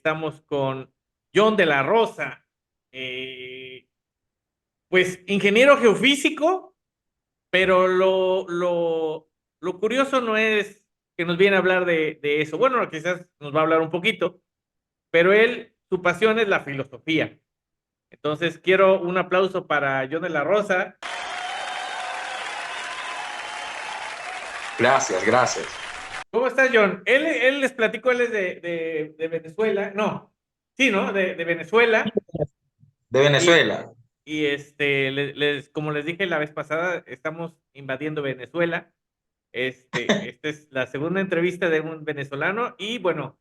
estamos con John de la Rosa, eh, pues ingeniero geofísico, pero lo curioso no es que nos viene a hablar de eso. Bueno, quizás nos va a hablar un poquito, pero él, su pasión es la filosofía. Entonces quiero un aplauso para John de la Rosa. Gracias, gracias. ¿Cómo estás, John? Él les platico, él es de Venezuela. No, sí, ¿no? De Venezuela. De Y, Venezuela. como les dije la vez pasada, estamos invadiendo Venezuela. Esta es la segunda entrevista de un venezolano. Y bueno,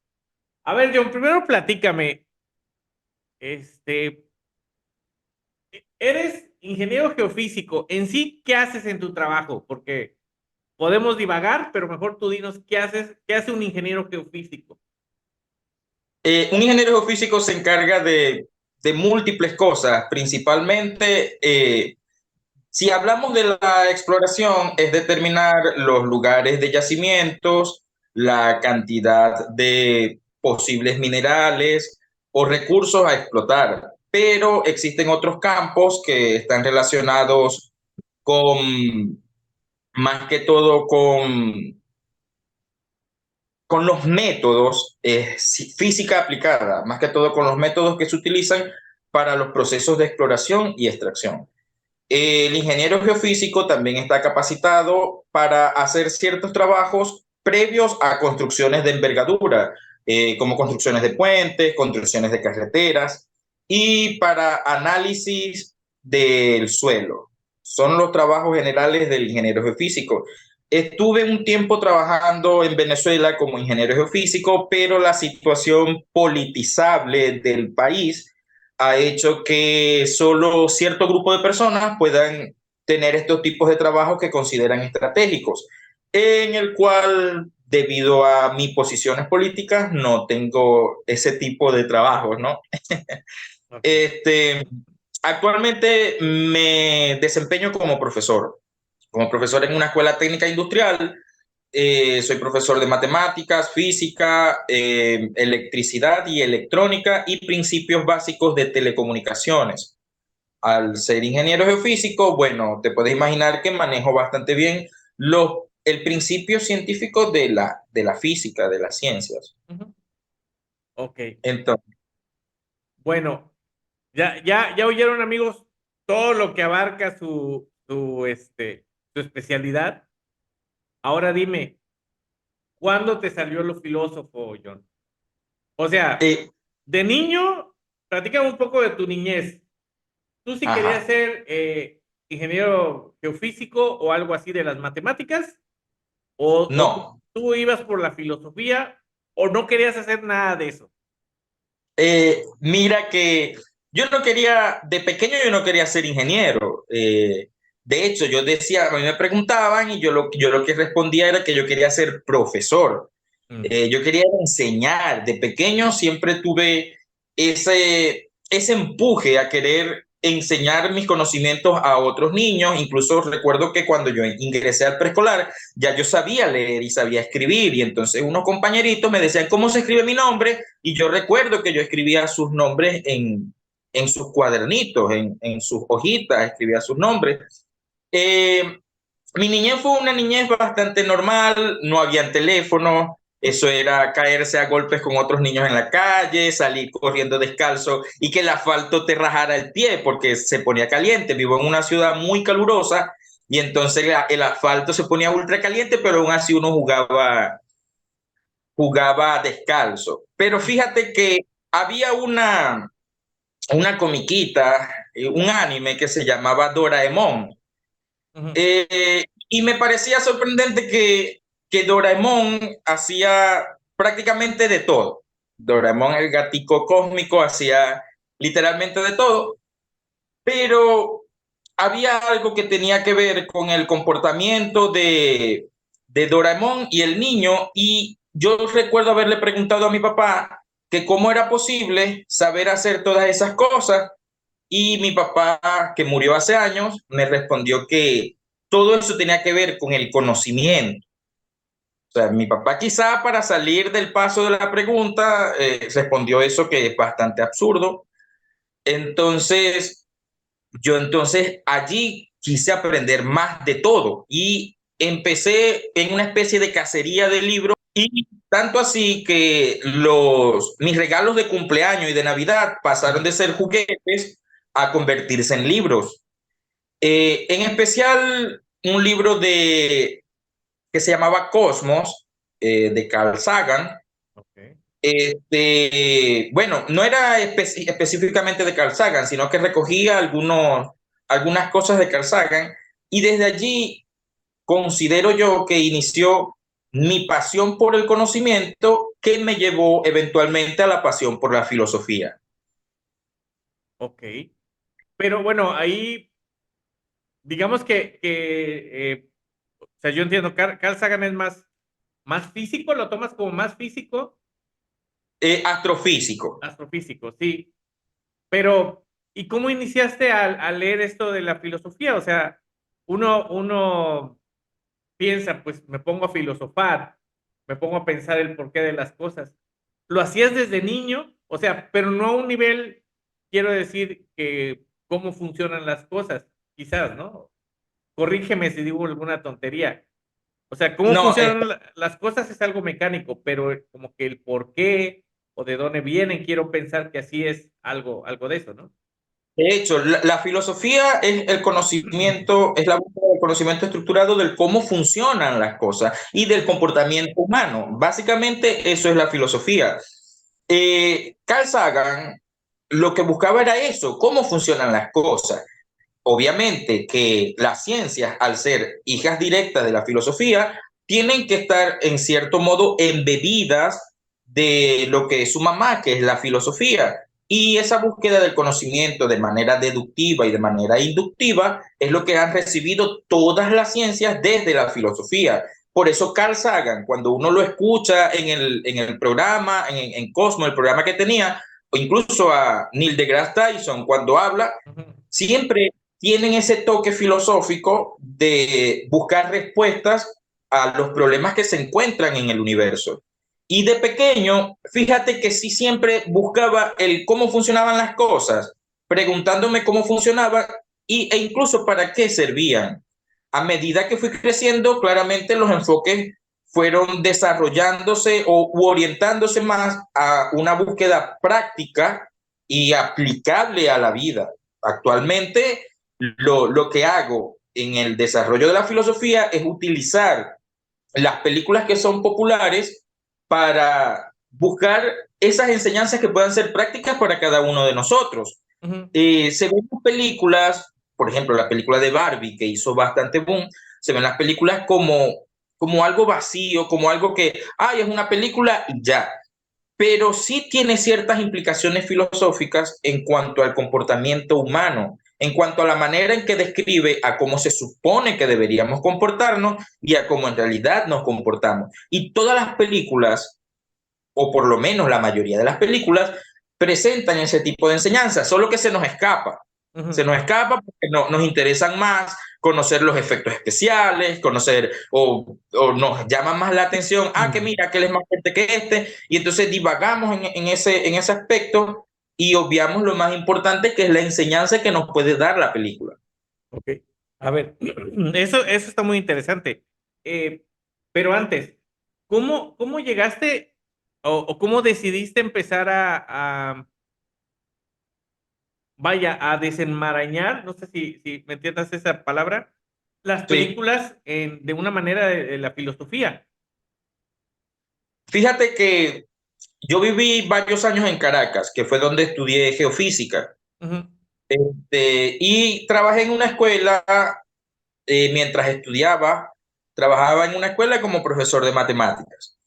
a ver, John, primero platícame. Este, Eres ingeniero geofísico. En sí, ¿qué haces en tu trabajo? Porque podemos divagar, pero mejor tú dinos qué haces, qué hace un ingeniero geofísico. Un ingeniero geofísico se encarga de múltiples cosas, principalmente, si hablamos de la exploración, es determinar los lugares de yacimientos, la cantidad de posibles minerales o recursos a explotar. Pero existen otros campos que están relacionados con, más que todo, con los métodos, física aplicada, más que todo con los métodos que se utilizan para los procesos de exploración y extracción. El ingeniero geofísico también está capacitado para hacer ciertos trabajos previos a construcciones de envergadura, como construcciones de puentes, construcciones de carreteras y para análisis del suelo. Son los trabajos generales del ingeniero geofísico. Estuve un tiempo trabajando en Venezuela como ingeniero geofísico, pero la situación politizable del país ha hecho que solo cierto grupo de personas puedan tener estos tipos de trabajos que consideran estratégicos, en el cual, debido a mis posiciones políticas, no tengo ese tipo de trabajos, ¿no? Ok. Este, Actualmente me desempeño como profesor en una escuela técnica industrial. Soy profesor de matemáticas, física, electricidad y electrónica y principios básicos de telecomunicaciones. Al ser ingeniero geofísico, bueno, te puedes imaginar que manejo bastante bien el principio científico de la física, de las ciencias. Ujú. Ok. Entonces, Bueno, ya oyeron, amigos, todo lo que abarca su especialidad. Ahora dime, ¿cuándo te salió lo filósofo, John? O sea, eh, de niño, platícame un poco de tu niñez. ¿Tú sí querías ajá, ser ingeniero geofísico o algo así de las matemáticas? ¿O no. tú ibas por la filosofía o no querías hacer nada de eso? Mira que yo no quería, de pequeño yo no quería ser ingeniero. De hecho, yo decía, a mí me preguntaban y yo lo que respondía era que yo quería ser profesor. Mm. Yo quería enseñar. De pequeño siempre tuve ese empuje a querer enseñar mis conocimientos a otros niños. Incluso recuerdo que cuando yo ingresé al preescolar, ya yo sabía leer y sabía escribir. Y entonces unos compañeritos me decían, ¿cómo se escribe mi nombre? Y yo recuerdo que yo escribía sus nombres en sus cuadernitos, en sus hojitas, escribía sus nombres. Eh, Mi niñez fue una niñez bastante normal, no había teléfono, eso era caerse a golpes con otros niños en la calle, salir corriendo descalzo y que el asfalto te rajara el pie porque se ponía caliente. Vivo en una ciudad muy calurosa y entonces el asfalto se ponía ultra caliente, pero aún así uno jugaba descalzo. Pero fíjate que había una comiquita, un anime que se llamaba Doraemon. Ujú. Y me parecía sorprendente que Doraemon hacía prácticamente de todo. Doraemon, el gatico cósmico, hacía literalmente de todo, pero había algo que tenía que ver con el comportamiento de Doraemon y el niño, y yo recuerdo haberle preguntado a mi papá que cómo era posible saber hacer todas esas cosas, y mi papá, que murió hace años, me respondió que todo eso tenía que ver con el conocimiento. O sea, mi papá quizá para salir del paso de la pregunta respondió eso que es bastante absurdo. Entonces, yo entonces allí quise aprender más de todo y empecé en una especie de cacería de libros y tanto así que mis regalos de cumpleaños y de Navidad pasaron de ser juguetes a convertirse en libros. En especial un libro que se llamaba Cosmos, de Carl Sagan. Ok. Bueno, no era específicamente de Carl Sagan, sino que recogía algunas cosas de Carl Sagan y desde allí considero yo que inició mi pasión por el conocimiento que me llevó eventualmente a la pasión por la filosofía. Ok. Pero bueno, ahí, digamos o sea, yo entiendo, Carl Sagan es más físico, lo tomas como más físico, Astrofísico. astrofísico, sí. Pero, ¿y cómo iniciaste a leer esto de la filosofía? O sea, uno piensa, pues me pongo a filosofar, me pongo a pensar el porqué de las cosas. ¿Lo hacías desde niño? O sea, pero no a un nivel, quiero decir, que cómo funcionan las cosas, quizás, ¿no? Corrígeme si digo alguna tontería. O sea, cómo No, funcionan las cosas es algo mecánico, pero como que el por qué o de dónde vienen, quiero pensar que así es algo de eso, ¿no? de hecho, la filosofía es el conocimiento, es la búsqueda del conocimiento estructurado del cómo funcionan las cosas y del comportamiento humano. Básicamente, eso es la filosofía. Carl Sagan lo que buscaba era eso, cómo funcionan las cosas. Obviamente que las ciencias, al ser hijas directas de la filosofía, tienen que estar en cierto modo embebidas de lo que es su mamá, que es la filosofía. Y esa búsqueda del conocimiento de manera deductiva y de manera inductiva es lo que han recibido todas las ciencias desde la filosofía. Por eso Carl Sagan, cuando uno lo escucha en el programa, en Cosmo, el programa que tenía, o incluso a Neil deGrasse Tyson, cuando habla, Ujú. siempre tienen ese toque filosófico de buscar respuestas a los problemas que se encuentran en el universo. Y de pequeño, fíjate que sí siempre buscaba el cómo funcionaban las cosas, preguntándome cómo funcionaban e incluso para qué servían. A medida que fui creciendo, claramente los enfoques fueron desarrollándose u orientándose más a una búsqueda práctica y aplicable a la vida. Actualmente, lo que hago en el desarrollo de la filosofía es utilizar las películas que son populares para buscar esas enseñanzas que puedan ser prácticas para cada uno de nosotros. Ujú. Se ven películas, por ejemplo, la película de Barbie, que hizo bastante boom, se ven las películas como algo vacío, como algo que, ay, es una película y ya, pero sí tiene ciertas implicaciones filosóficas en cuanto al comportamiento humano, en cuanto a la manera en que describe a cómo se supone que deberíamos comportarnos y a cómo en realidad nos comportamos. Y todas las películas, o por lo menos la mayoría de las películas, presentan ese tipo de enseñanzas, solo que se nos escapa. Se Ujú. nos escapa porque no, nos interesan más conocer los efectos especiales, conocer o nos llama más la atención, que Ujú. mira, que él es más fuerte que este, y entonces divagamos en ese aspecto y obviamos lo más importante que es la enseñanza que nos puede dar la película. Ok. A ver, eso está muy interesante. Eh, pero antes, ¿cómo llegaste o cómo decidiste empezar vaya, a desenmarañar, no sé si me entiendas esa palabra, las Sí, películas de una manera de la filosofía? fíjate que yo viví varios años en Caracas, que fue donde estudié geofísica. Ujú. Y trabajé en una escuela mientras estudiaba, trabajaba en una escuela como profesor de matemáticas.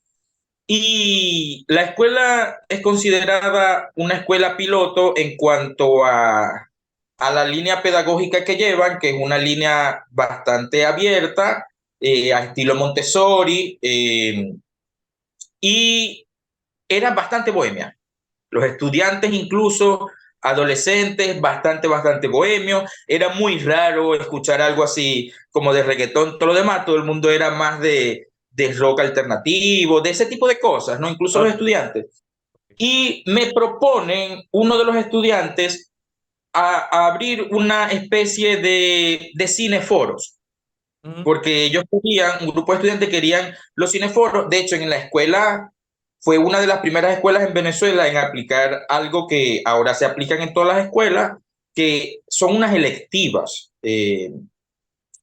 Y la escuela es considerada una escuela piloto en cuanto a la línea pedagógica que llevan, que es una línea bastante abierta, a estilo Montessori, y era bastante bohemia. Los estudiantes, incluso adolescentes, bastante bohemios. Era muy raro escuchar algo así como de reggaetón. Todo lo demás, todo el mundo era más de rock alternativo, de ese tipo de cosas, ¿no? Incluso los Ok, estudiantes. Y me proponen uno de los estudiantes a abrir una especie de cineforos, ujú, porque ellos querían, un grupo de estudiantes querían los cineforos. De hecho, en la escuela fue una de las primeras escuelas en Venezuela en aplicar algo que ahora se aplican en todas las escuelas, que son unas electivas.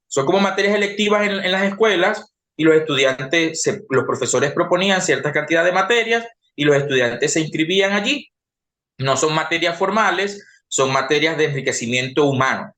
Son como materias electivas en las escuelas y los estudiantes, los profesores proponían cierta cantidad de materias y los estudiantes se inscribían allí. No son materias formales, son materias de enriquecimiento humano.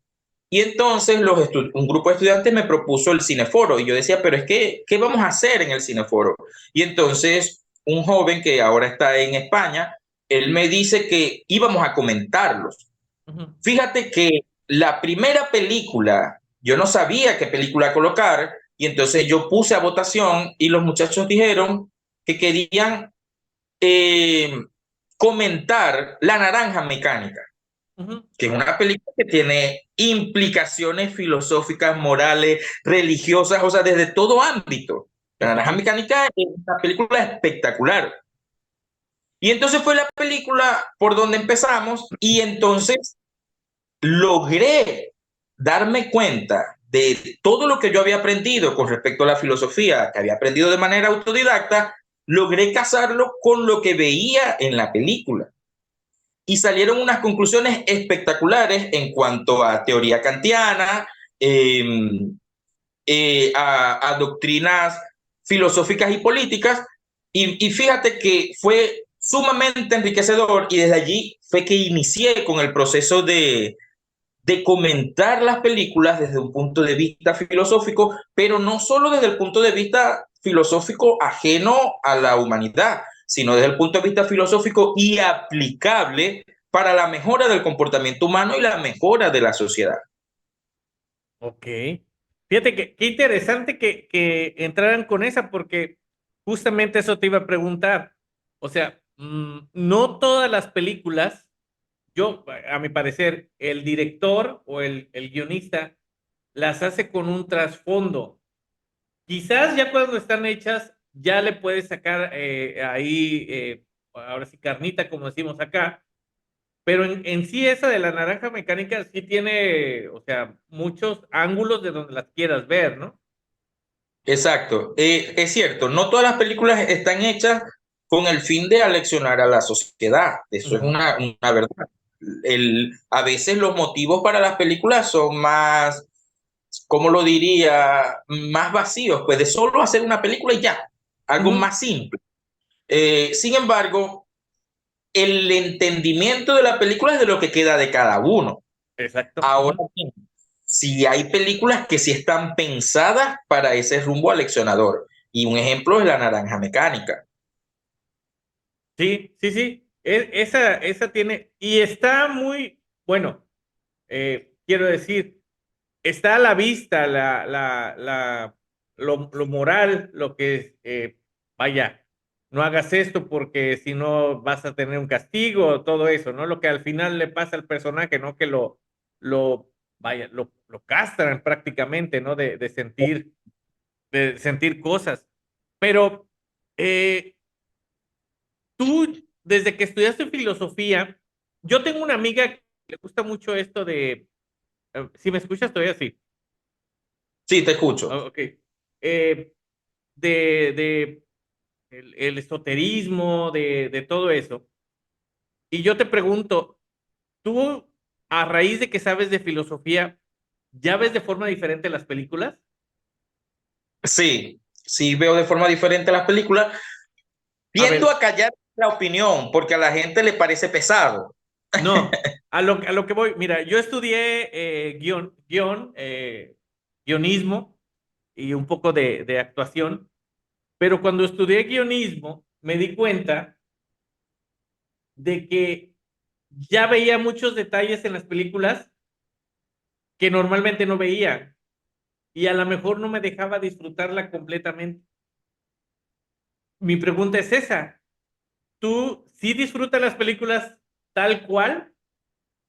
Y entonces un grupo de estudiantes me propuso el cineforo y yo decía, pero es que, ¿qué vamos a hacer en el cineforo? Y entonces un joven que ahora está en España, él me dice que íbamos a comentarlos. ujú. Fíjate que la primera película, yo no sabía qué película colocar y entonces yo puse a votación y los muchachos dijeron que querían eh, comentar La Naranja Mecánica, Ujú. que es una película que tiene implicaciones filosóficas, morales, religiosas, o sea, desde todo ámbito. La Naranja Sí. Mecánica es una película espectacular. Y entonces fue la película por donde empezamos y entonces logré darme cuenta de todo lo que yo había aprendido con respecto a la filosofía, que había aprendido de manera autodidacta, logré casarlo con lo que veía en la película. Y salieron unas conclusiones espectaculares en cuanto a teoría kantiana, eh, a doctrinas filosóficas y políticas. Y fíjate que fue sumamente enriquecedor y desde allí fue que inicié con el proceso de comentar las películas desde un punto de vista filosófico, pero no solo desde el punto de vista filosófico ajeno a la humanidad, sino desde el punto de vista filosófico y aplicable para la mejora del comportamiento humano y la mejora de la sociedad. Ok. Fíjate que qué interesante que entraran con esa, porque justamente eso te iba a preguntar. O sea, no todas las películas, yo, a mi parecer, el director o el guionista las hace con un trasfondo. Quizás ya cuando están hechas, ya le puedes sacar ahí, ahora sí, carnita, como decimos acá, pero en sí esa de la naranja mecánica sí tiene, o sea, muchos ángulos de donde las quieras ver, ¿no? Exacto. Es cierto, no todas las películas están hechas con el fin de aleccionar a la sociedad. Eso es Ujú, una verdad. A veces los motivos para las películas son más, ¿cómo lo diría? Más vacíos, pues de solo hacer una película y ya, algo ujú. más simple. Sin embargo, el entendimiento de la película es de lo que queda de cada uno. Exacto. Ahora Ujú. bien, si hay películas que sí están pensadas para ese rumbo aleccionador, y un ejemplo es La Naranja Mecánica. Sí, sí, sí. Esa tiene, y está muy, bueno, quiero decir, está a la vista lo moral, lo que es, vaya, no hagas esto porque si no vas a tener un castigo, todo eso, ¿no? Lo que al final le pasa al personaje, ¿no? Que vaya, lo castran prácticamente, ¿no? De sentir cosas. Pero tú, desde que estudiaste filosofía, yo tengo una amiga que le gusta mucho esto de, si me escuchas, estoy así. Sí, te escucho. Ok. Eh, de el esoterismo, de todo eso. Y yo te pregunto, ¿tú, a raíz de que sabes de filosofía, ya ves de forma diferente las películas? Sí, sí veo de forma diferente las películas. A Tiendo ver, a callar la opinión porque a la gente le parece pesado. no, a lo que voy, mira, yo estudié guionismo y un poco de actuación, pero cuando estudié guionismo me di cuenta de que ya veía muchos detalles en las películas que normalmente no veía y a lo mejor no me dejaba disfrutarla completamente. Mi pregunta es esa, ¿tú sí disfrutas las películas tal cual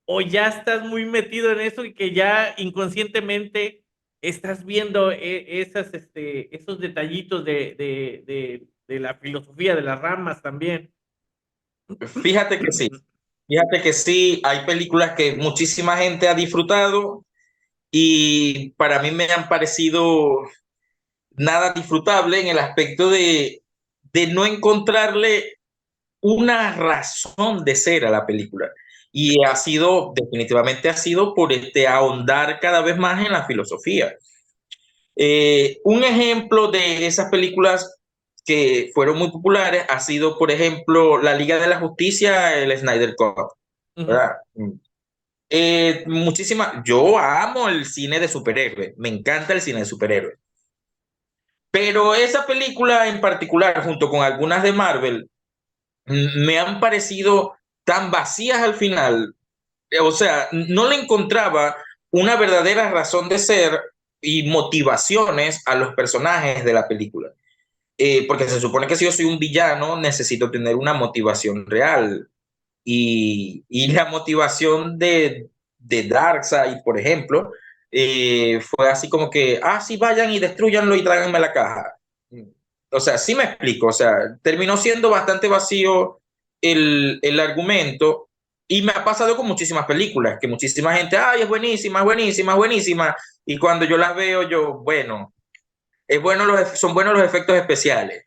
o ya estás muy metido en eso y que ya inconscientemente estás viendo esos detallitos de la filosofía de las ramas también. Fíjate que sí, hay películas que muchísima gente ha disfrutado y para mí me han parecido nada disfrutable en el aspecto de no encontrarle una razón de ser a la película. Y definitivamente ha sido por ahondar cada vez más en la filosofía. Un ejemplo de esas películas que fueron muy populares ha sido, por ejemplo, La Liga de la Justicia, el Snyder Cut, Ujú. ¿verdad? Yo amo el cine de superhéroes, me encanta el cine de superhéroes, pero esa película en particular, junto con algunas de Marvel, me han parecido tan vacías al final. O sea, no le encontraba una verdadera razón de ser y motivaciones a los personajes de la película. Porque se supone que si yo soy un villano, necesito tener una motivación real. Y la motivación de Darkseid, por ejemplo, fue así como que, sí, vayan y destruyanlo y tráiganme la caja. O sea, sí me explico, o sea, terminó siendo bastante vacío el argumento y me ha pasado con muchísimas películas, que muchísima gente, ay, es buenísima, es buenísima, es buenísima, y cuando yo las veo, yo, bueno, son buenos los efectos especiales.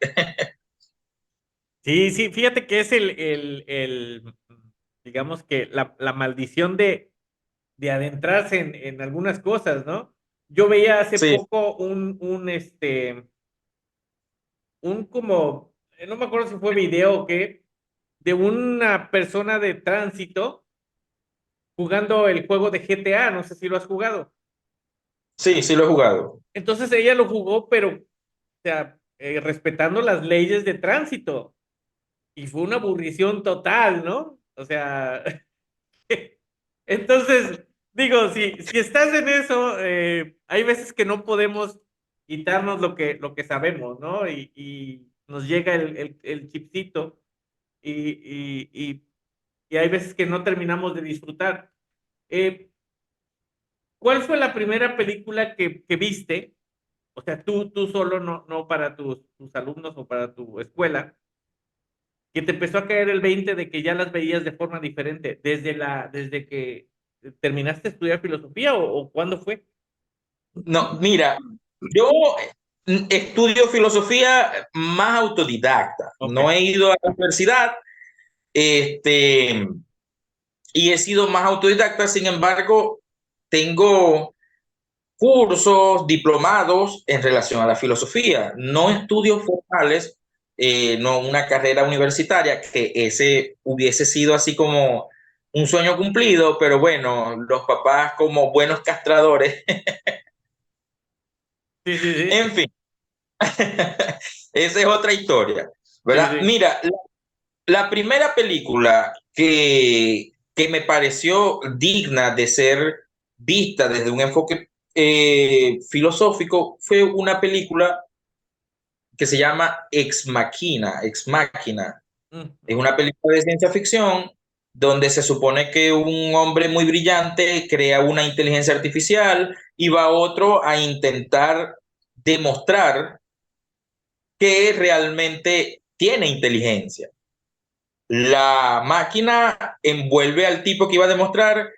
Sí, sí, fíjate que es digamos que la maldición de adentrarse en algunas cosas, ¿no? Yo veía hace Sí, poco como, no me acuerdo si fue video o qué, de una persona de tránsito jugando el juego de GTA, no sé si lo has jugado. sí, sí lo he jugado. Entonces ella lo jugó, pero, o sea, respetando las leyes de tránsito. Y fue una aburrición total, ¿no? O sea, entonces, digo, si estás en eso, hay veces que no podemos quitarnos lo que sabemos, ¿no? Y nos llega el chipcito y hay veces que no terminamos de disfrutar. Eh, ¿Cuál fue la primera película que viste? O sea, tú solo, no para tus alumnos o para tu escuela, que te empezó a caer el 20 de que ya las veías de forma diferente, desde que terminaste de estudiar filosofía o cuándo fue. No, mira, yo estudio filosofía más autodidacta. Ok. No he ido a la universidad, este, y he sido más autodidacta. Sin embargo, tengo cursos, diplomados en relación a la filosofía. No Ujú. estudios formales, no una carrera universitaria, que ese hubiese sido así como un sueño cumplido, pero bueno, los papás como buenos castradores, Sí, sí, en sí. fin. Esa es otra historia, Sí, ¿verdad? sí. Mira, la primera película que me pareció digna de ser vista desde un enfoque filosófico fue una película que se llama Ex Machina, Ex Machina. Es Ujú. una película de ciencia ficción donde se supone que un hombre muy brillante crea una inteligencia artificial y va otro a intentar demostrar que realmente tiene inteligencia. La máquina envuelve al tipo que iba a demostrar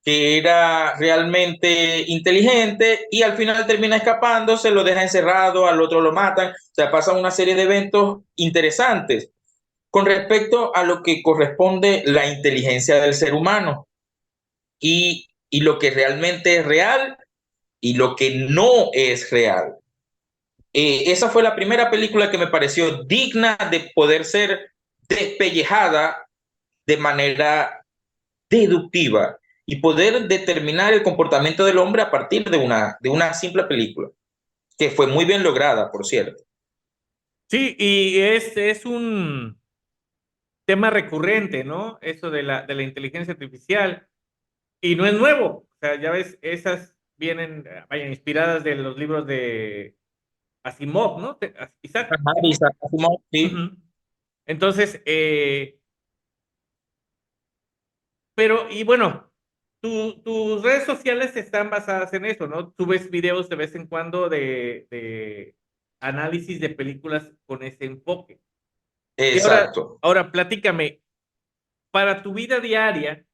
que era realmente inteligente y al final termina escapando, se lo deja encerrado, al otro lo matan. O sea, pasan una serie de eventos interesantes con respecto a lo que corresponde la inteligencia del ser humano y lo que realmente es real y lo que no es real. Esa fue la primera película que me pareció digna de poder ser despellejada de manera deductiva y poder determinar el comportamiento del hombre a partir de una simple película, que fue muy bien lograda, por cierto. Sí, y es un tema recurrente, ¿no? Eso de la inteligencia artificial. Y no es nuevo. O sea, ya ves, esas vienen, vayan, inspiradas de los libros de Asimov, ¿no? Isaac Ajá, Asimov. Isaac Asimov, sí. Ujú. Entonces, pero, y bueno. tus redes sociales están basadas en eso, ¿no? Tú ves videos de vez en cuando de análisis de películas con ese enfoque. Y Exacto. ahora platícame, para tu vida diaria,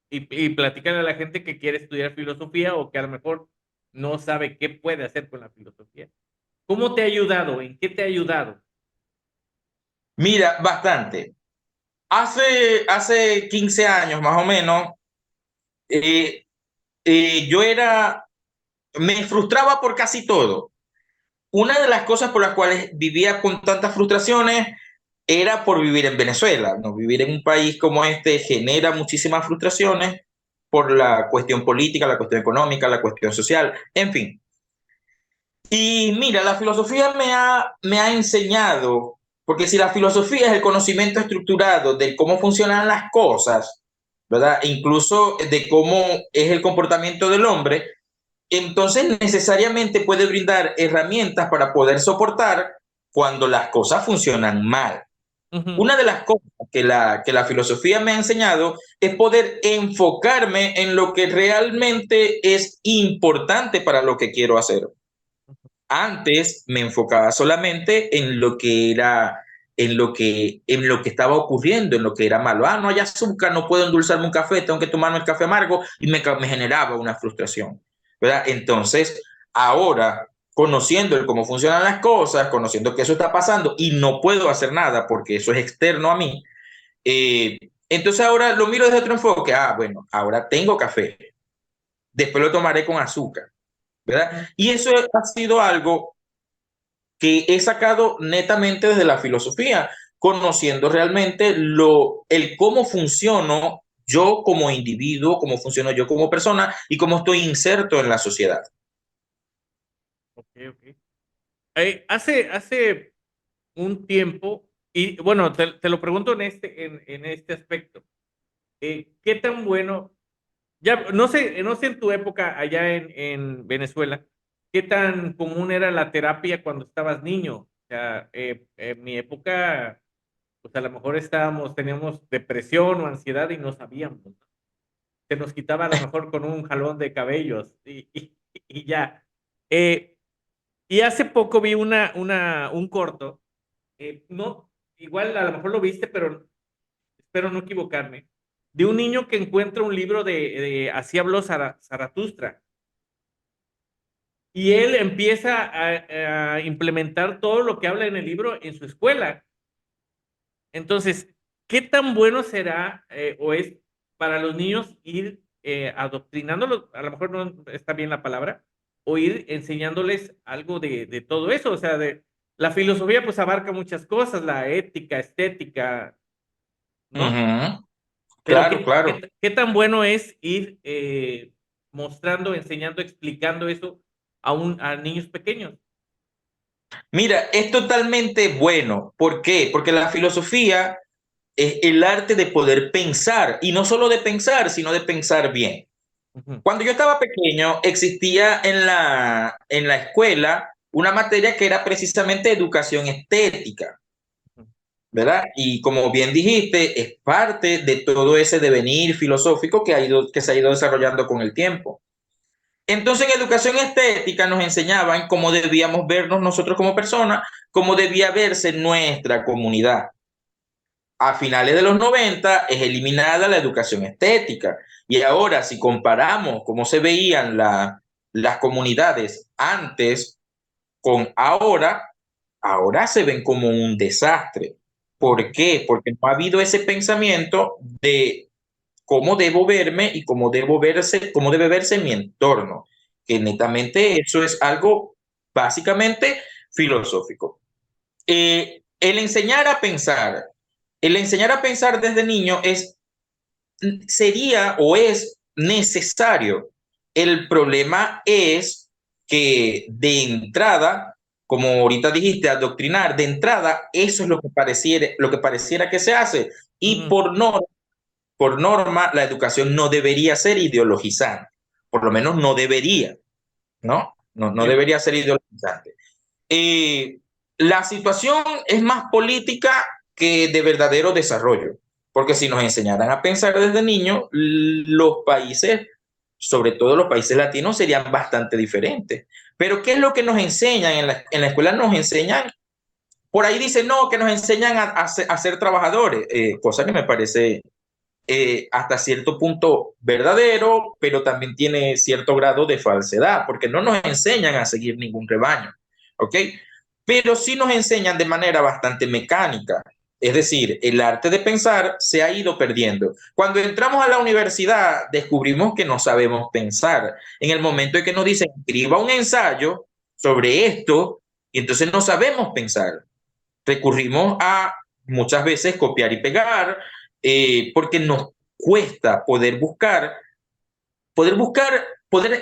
y platícale a la gente que quiere estudiar filosofía o que a lo mejor no sabe qué puede hacer con la filosofía. ¿Cómo te ha ayudado? ¿En qué te ha ayudado? Mira, bastante. Hace 15 años más o menos, eh, yo me frustraba por casi todo. Una de las cosas por las cuales vivía con tantas frustraciones era por vivir en Venezuela, ¿no? Vivir en un país como este genera muchísimas frustraciones por la cuestión política, la cuestión económica, la cuestión social, en fin. Y mira, la filosofía me ha enseñado, porque si la filosofía es el conocimiento estructurado de cómo funcionan las cosas, ¿verdad? E incluso de cómo es el comportamiento del hombre, entonces necesariamente puede brindar herramientas para poder soportar cuando las cosas funcionan mal. Ujú, Una de las cosas que la filosofía me ha enseñado es poder enfocarme en lo que realmente es importante para lo que quiero hacer. Antes me enfocaba solamente en lo que era, en lo que estaba ocurriendo, en lo que era malo. Ah, no hay azúcar, no puedo endulzarme un café, tengo que tomarme el café amargo y me generaba una frustración, ¿verdad? Entonces, ahora, conociendo el cómo funcionan las cosas, conociendo que eso está pasando y no puedo hacer nada porque eso es externo a mí, entonces ahora lo miro desde otro enfoque. Ah, bueno, ahora tengo café, después lo tomaré con azúcar, ¿verdad? Y eso ha sido algo que he sacado netamente desde la filosofía, conociendo realmente el cómo funciono yo como individuo, cómo funciono yo como persona y cómo estoy inserto en la sociedad. ok, ok. Hace un tiempo, y bueno, te lo pregunto en este aspecto. ¿Qué tan bueno? Ya, no sé en tu época allá en Venezuela, ¿qué tan común era la terapia cuando estabas niño? O sea, en mi época, pues a lo mejor teníamos depresión o ansiedad y no sabíamos, ¿no? Se nos quitaba a lo mejor con un jalón de cabellos y ya. Eh, y hace poco vi un corto, no, igual a lo mejor lo viste, pero espero no equivocarme, de un niño que encuentra un libro de Así habló Zaratustra. Y él empieza a implementar todo lo que habla en el libro en su escuela. Entonces, ¿qué tan bueno será o es para los niños ir adoctrinándolos? A lo mejor no está bien la palabra, o ir enseñándoles algo de todo eso. O sea, de la filosofía pues abarca muchas cosas, la ética, estética, ¿no? Ujú. Pero Claro, claro. qué tan bueno es ir mostrando, enseñando, explicando eso a niños pequeños? Mira, es totalmente bueno. ¿Por qué? Porque la filosofía es el arte de poder pensar, y no solo de pensar, sino de pensar bien. Ujú, Cuando yo estaba pequeño, existía en la escuela una materia que era precisamente educación estética, ujú. ¿verdad? Y como bien dijiste, es parte de todo ese devenir filosófico que se ha ido desarrollando con el tiempo. Entonces, en educación estética nos enseñaban cómo debíamos vernos nosotros como personas, cómo debía verse nuestra comunidad. A finales de los 90 es eliminada la educación estética. Y ahora, si comparamos cómo se veían las comunidades antes con ahora, ahora se ven como un desastre. ¿Por Ujú. qué? Porque no ha habido ese pensamiento de cómo debo verme y cómo debe verse mi entorno, que netamente eso es algo básicamente filosófico. El enseñar a pensar, el enseñar a pensar desde niño sería o es necesario. El problema es que de entrada, como ahorita dijiste, adoctrinar, de entrada, eso es lo que pareciera que se hace. Y Ujú. por norma, la educación no debería ser ideologizante. Por lo menos no debería, ¿no? No Sí. debería ser ideologizante. Eh, la situación es más política que de verdadero desarrollo. Porque si nos enseñaran a pensar desde niños, los países, sobre todo los países latinos, serían bastante diferentes. Pero ¿qué es lo que nos enseñan? En la escuela nos enseñan, por ahí dicen, no, que nos enseñan a ser trabajadores, cosa que me parece hasta cierto punto verdadero, pero también tiene cierto grado de falsedad, porque no nos enseñan a seguir ningún rebaño, ¿ok? Pero sí nos enseñan de manera bastante mecánica. Es decir, el arte de pensar se ha ido perdiendo. Cuando entramos a la universidad, descubrimos que no sabemos pensar. En el momento en que nos dicen, escriba un ensayo sobre esto, y entonces no sabemos pensar. Recurrimos a muchas veces copiar y pegar, porque nos cuesta poder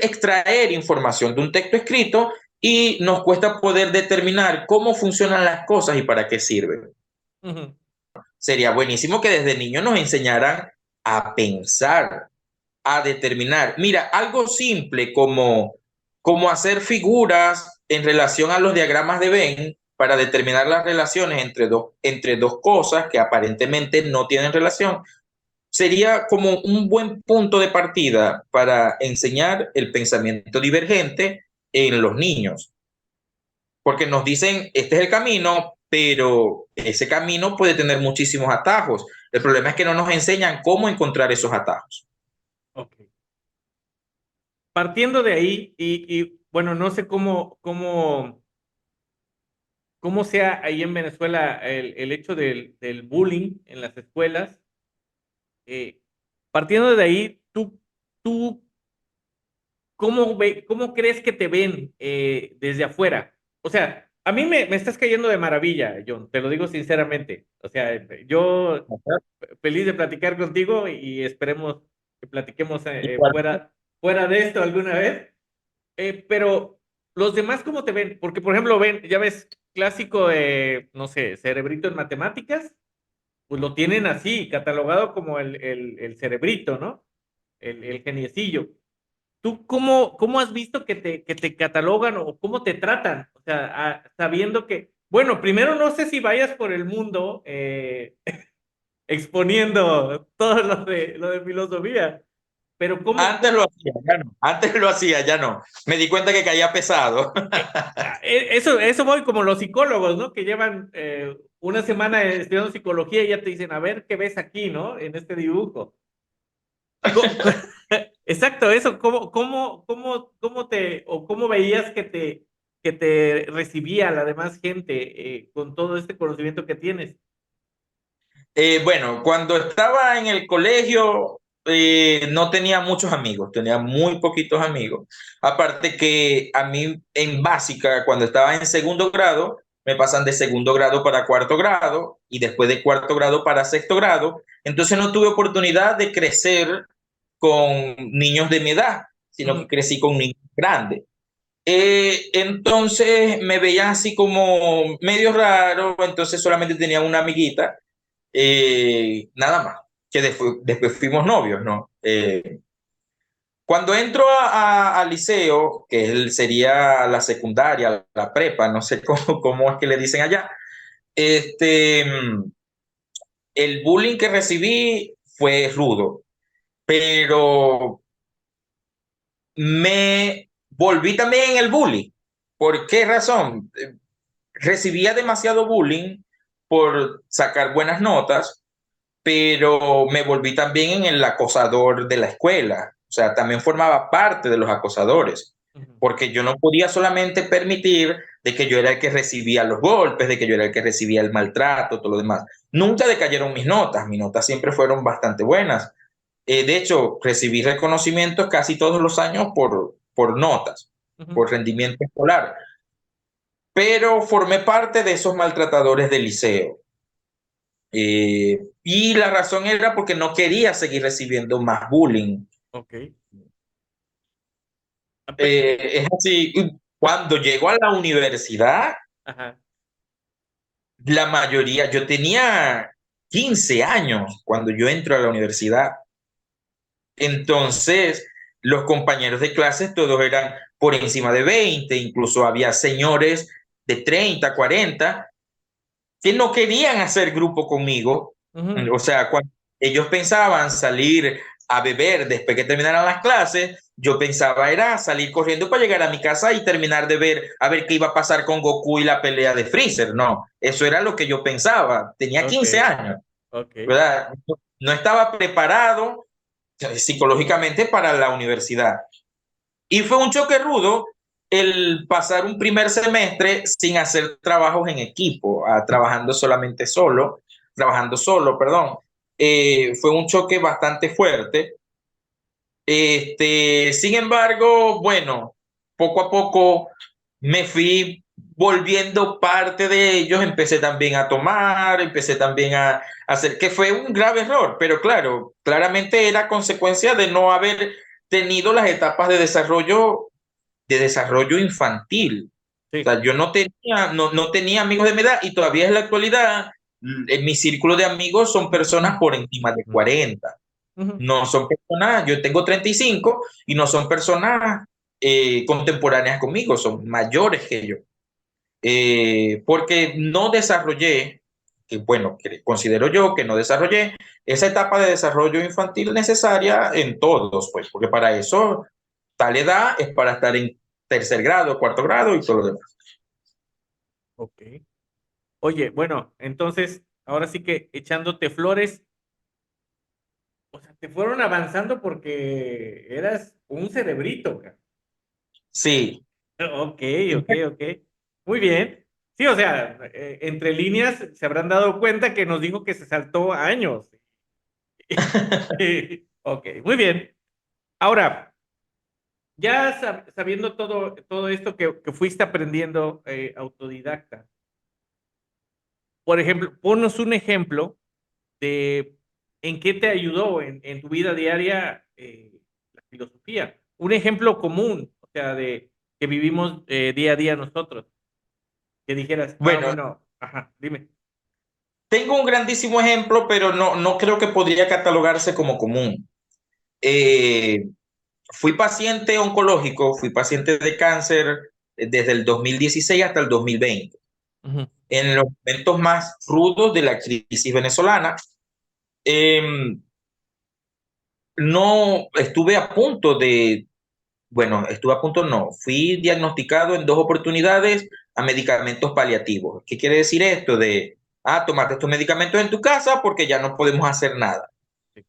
extraer información de un texto escrito y nos cuesta poder determinar cómo funcionan las cosas y para qué sirven. Ujú. Sería buenísimo que desde niños nos enseñaran a pensar, a determinar. Mira, algo simple como hacer figuras en relación a los diagramas de Venn para determinar las relaciones entre dos cosas que aparentemente no tienen relación, sería como un buen punto de partida para enseñar el pensamiento divergente en los niños, porque nos dicen, este es el camino, pero ese camino puede tener muchísimos atajos. El problema es que no nos enseñan cómo encontrar esos atajos. Ok. Partiendo de ahí, bueno, no sé cómo sea ahí en Venezuela el hecho del bullying en las escuelas. eh, Partiendo de ahí, tú cómo crees que te ven desde afuera? O sea, a mí me estás cayendo de maravilla, John, te lo digo sinceramente. O sea, yo feliz de platicar contigo y esperemos que platiquemos fuera de esto alguna vez. Pero los demás, ¿cómo te ven? Porque, por ejemplo, ven, ya ves, clásico de, no sé, cerebrito en matemáticas, pues lo tienen así, catalogado como el cerebrito, ¿no? El geniecillo. ¿Tú cómo has visto que te catalogan o cómo te tratan? O sea, sabiendo que, bueno, primero no sé si vayas por el mundo exponiendo todo lo de filosofía, pero ¿cómo? Antes lo hacía, ya no. Antes lo hacía, ya no. Me di cuenta que caía pesado. Eso voy como los psicólogos, ¿no? Que llevan una semana estudiando psicología y ya te dicen, a ver, ¿qué ves aquí, no? En este dibujo. Co- co- Exacto, eso, ¿cómo veías que te recibía la demás gente con todo este conocimiento que tienes? Bueno, cuando estaba en el colegio, no tenía muchos amigos, tenía muy poquitos amigos. Aparte que a mí en básica, cuando estaba en segundo grado, me pasan de segundo grado para cuarto grado y después de cuarto grado para sexto grado. Entonces no tuve oportunidad de crecer con niños de mi edad, sino que Ujú. crecí con niños grandes. Entonces me veía así como medio raro, entonces solamente tenía una amiguita, nada más, que después fuimos novios, ¿no? Cuando entro al liceo, que sería la secundaria, la prepa, no sé cómo es que le dicen allá, este, el bullying que recibí fue rudo, pero me volví también en el bullying. ¿Por qué razón? Recibía demasiado bullying por sacar buenas notas, pero me volví también en el acosador de la escuela. O sea, también formaba parte de los acosadores, Ujú. porque yo no podía solamente permitir de que yo era el que recibía los golpes, de que yo era el que recibía el maltrato, todo lo demás. Nunca decayeron mis notas siempre fueron bastante buenas. De hecho, recibí reconocimientos casi todos los años por notas, Ujú. por rendimiento escolar, pero formé parte de esos maltratadores del liceo. Y la razón era porque no quería seguir recibiendo más bullying. Ok. Ape- Es así, cuando llego a la universidad, Ajá. la mayoría, yo tenía 15 años cuando yo entro a la universidad. Entonces, los compañeros de clases todos eran por encima de 20, incluso había señores de 30, 40 que no querían hacer grupo conmigo. Ujú. O sea, Ellos pensaban salir a beber después que terminaran las clases. Yo pensaba era salir corriendo para llegar a mi casa y terminar de ver, a ver qué iba a pasar con Goku y la pelea de Freezer. No, eso era lo que yo pensaba. Tenía Ok, 15 años, ok. ¿verdad? No estaba preparado psicológicamente para la universidad. Y fue un choque rudo el pasar un primer semestre sin hacer trabajos en equipo, trabajando solo, perdón. Fue un choque bastante fuerte. Sin embargo, bueno, poco a poco me fui volviendo parte de ellos, empecé también a tomar, empecé también a hacer, que fue un grave error, pero claro, claramente era consecuencia de no haber tenido las etapas de desarrollo infantil. O Sí. sea, yo no tenía amigos de mi edad y todavía en la actualidad, en mi círculo de amigos son personas por encima de Ujú, 40. ujú. No son personas, yo tengo 35 y no son personas contemporáneas conmigo, son mayores que yo. Porque no desarrollé, que bueno, que considero yo que no desarrollé esa etapa de desarrollo infantil necesaria en todos, pues, porque para eso tal edad es para estar en tercer grado, cuarto grado y todo lo demás. Ok. Oye, bueno, entonces, ahora sí que echándote flores, o sea, te fueron avanzando porque eras un cerebrito, cara. Sí, Ok, ok, ok. Muy bien. Sí, o sea, entre líneas se habrán dado cuenta que nos dijo que se saltó años. Ok, muy bien. Ahora, ya sabiendo todo esto que fuiste aprendiendo autodidacta, por ejemplo, ponnos un ejemplo de en qué te ayudó en tu vida diaria la filosofía. Un ejemplo común, o sea, de que vivimos día a día nosotros, que dijeras, ah, bueno, bueno, ajá, dime. tengo un grandísimo ejemplo, pero no creo que podría catalogarse como común. Eh, Fui paciente oncológico, fui paciente de cáncer desde el 2016 hasta el 2020, Ujú, en los momentos más rudos de la crisis venezolana. Eh, no estuve a punto de, bueno, estuve a punto, no, fui diagnosticado en 2 oportunidades a medicamentos paliativos. ¿Qué quiere decir esto? Tomate estos medicamentos en tu casa porque ya no podemos hacer nada. sí,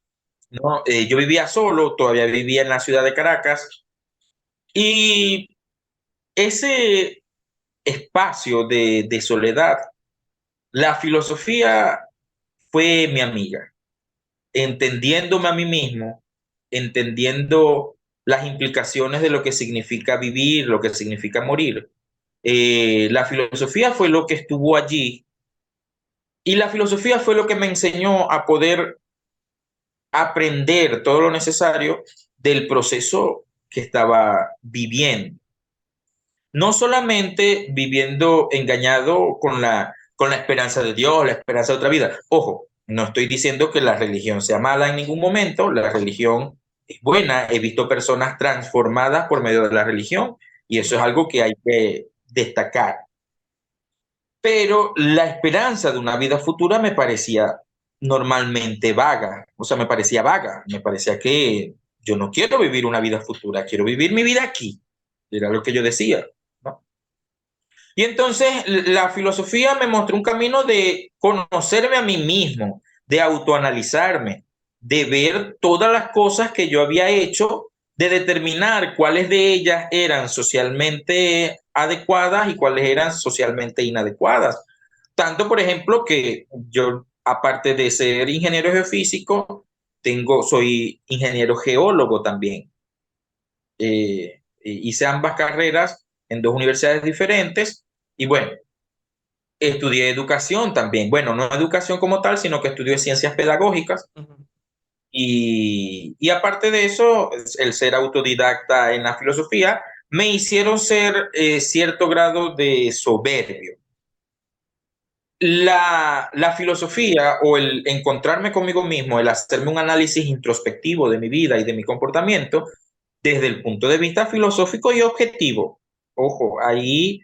¿No? Yo vivía solo, todavía vivía en la ciudad de Caracas y ese espacio de soledad, la filosofía fue mi amiga, entendiéndome a mí mismo, entendiendo las implicaciones de lo que significa vivir, lo que significa morir. La filosofía fue lo que estuvo allí y la filosofía fue lo que me enseñó a poder aprender todo lo necesario del proceso que estaba viviendo. No solamente viviendo engañado con la esperanza de Dios, la esperanza de otra vida. Ojo, no estoy diciendo que la religión sea mala en ningún momento, la religión es buena, he visto personas transformadas por medio de la religión y eso es ujú, algo que hay que destacar. Pero la esperanza de una vida futura me parecía normalmente vaga, o sea, me parecía vaga, me parecía que yo no quiero vivir una vida futura, quiero vivir mi vida aquí, era lo que yo decía, ¿no? Y entonces la filosofía me mostró un camino de conocerme a mí mismo, de autoanalizarme, de ver todas las cosas que yo había hecho, de determinar cuáles de ellas eran socialmente adecuadas y cuáles eran socialmente inadecuadas. Tanto, por ejemplo, que yo, aparte de ser ingeniero geofísico, soy ingeniero geólogo también. Hice ambas carreras en 2 universidades diferentes y bueno, estudié educación también. Bueno, no educación como tal, sino que estudié ciencias pedagógicas. ujú. Y aparte de eso, el ser autodidacta en la filosofía me hicieron ser cierto grado de soberbio. La filosofía o el encontrarme conmigo mismo, el hacerme un análisis introspectivo de mi vida y de mi comportamiento desde el punto de vista filosófico y objetivo. Ojo, ahí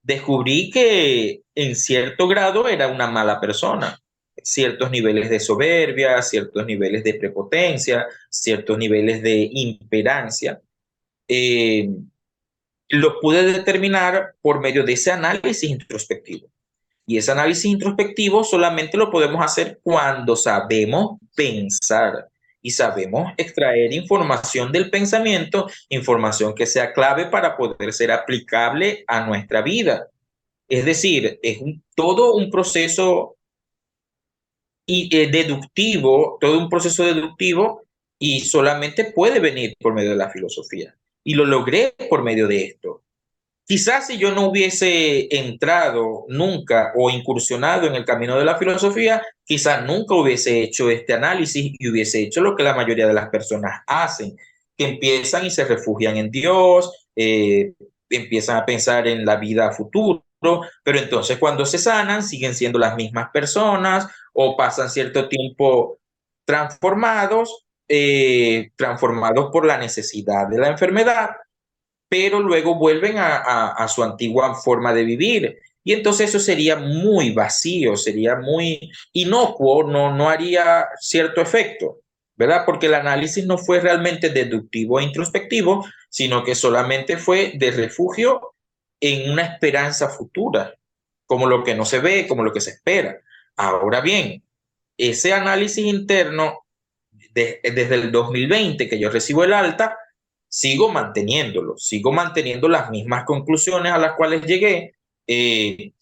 descubrí que en cierto grado era una mala persona. ciertos niveles de soberbia, ciertos niveles de prepotencia, ciertos niveles de imperancia. Eh, lo pude determinar por medio de ese análisis introspectivo. Y ese análisis introspectivo solamente lo podemos hacer cuando sabemos pensar y sabemos extraer información del pensamiento, información que sea clave para poder ser aplicable a nuestra vida. Es decir, es todo un proceso deductivo, todo un proceso deductivo y solamente puede venir por medio de la filosofía. Y lo logré por medio de esto. Quizás si yo no hubiese entrado nunca o incursionado en el camino de la filosofía, quizás nunca hubiese hecho este análisis y hubiese hecho lo que la mayoría de las personas hacen, que empiezan y se refugian en Dios, empiezan a pensar en la vida futuro, pero entonces cuando se sanan siguen siendo las mismas personas o pasan cierto tiempo transformados, transformados por la necesidad de la enfermedad, pero luego vuelven a su antigua forma de vivir. Y entonces eso sería muy vacío, sería muy inocuo, no haría cierto efecto, ¿verdad? Porque el análisis no fue realmente deductivo e introspectivo, sino que solamente fue de refugio en una esperanza futura, como lo que no se ve, como lo que se espera. Ahora bien, ese análisis interno, desde el 2020 que yo recibo el alta, sigo manteniéndolo, sigo manteniendo las mismas conclusiones a las cuales llegué, he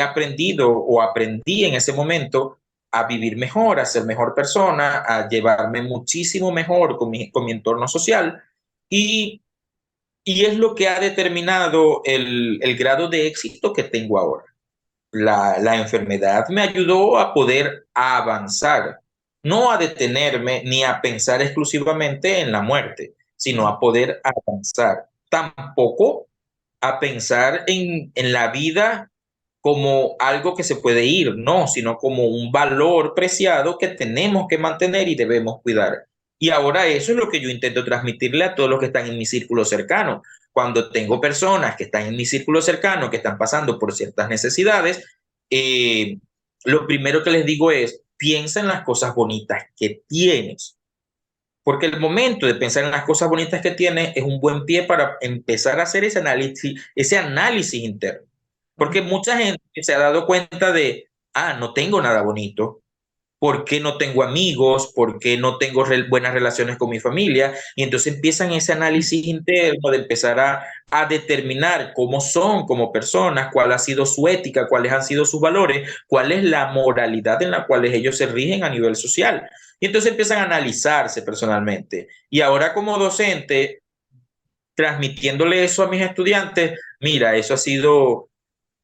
aprendido o aprendí en ese momento a vivir mejor, a ser mejor persona, a llevarme muchísimo mejor con mi entorno social y, y es lo que ha determinado el grado de éxito que tengo ahora. La enfermedad me ayudó a poder avanzar, no a detenerme ni a pensar exclusivamente en la muerte, sino a poder avanzar. Tampoco a pensar en la vida como algo que se puede ir, no, sino como un valor preciado que tenemos que mantener y debemos cuidar. Y ahora eso es lo que yo intento transmitirle a todos los que están en mi círculo cercano. Cuando tengo personas que están en mi círculo cercano, que están pasando por ciertas necesidades, eh, lo primero que les digo es, piensa en las cosas bonitas que tienes, porque el momento de pensar en las cosas bonitas que tienes es un buen pie para empezar a hacer ese análisis interno. Porque mucha gente se ha dado cuenta de, no tengo nada bonito, por qué no tengo amigos, por qué no tengo buenas relaciones con mi familia. Y entonces empiezan ese análisis interno de empezar a determinar cómo son como personas, cuál ha sido su ética, cuáles han sido sus valores, cuál es la moralidad en la cual ellos se rigen a nivel social. Y entonces empiezan a analizarse personalmente. Y ahora como docente, transmitiéndole eso a mis estudiantes, mira, eso ha sido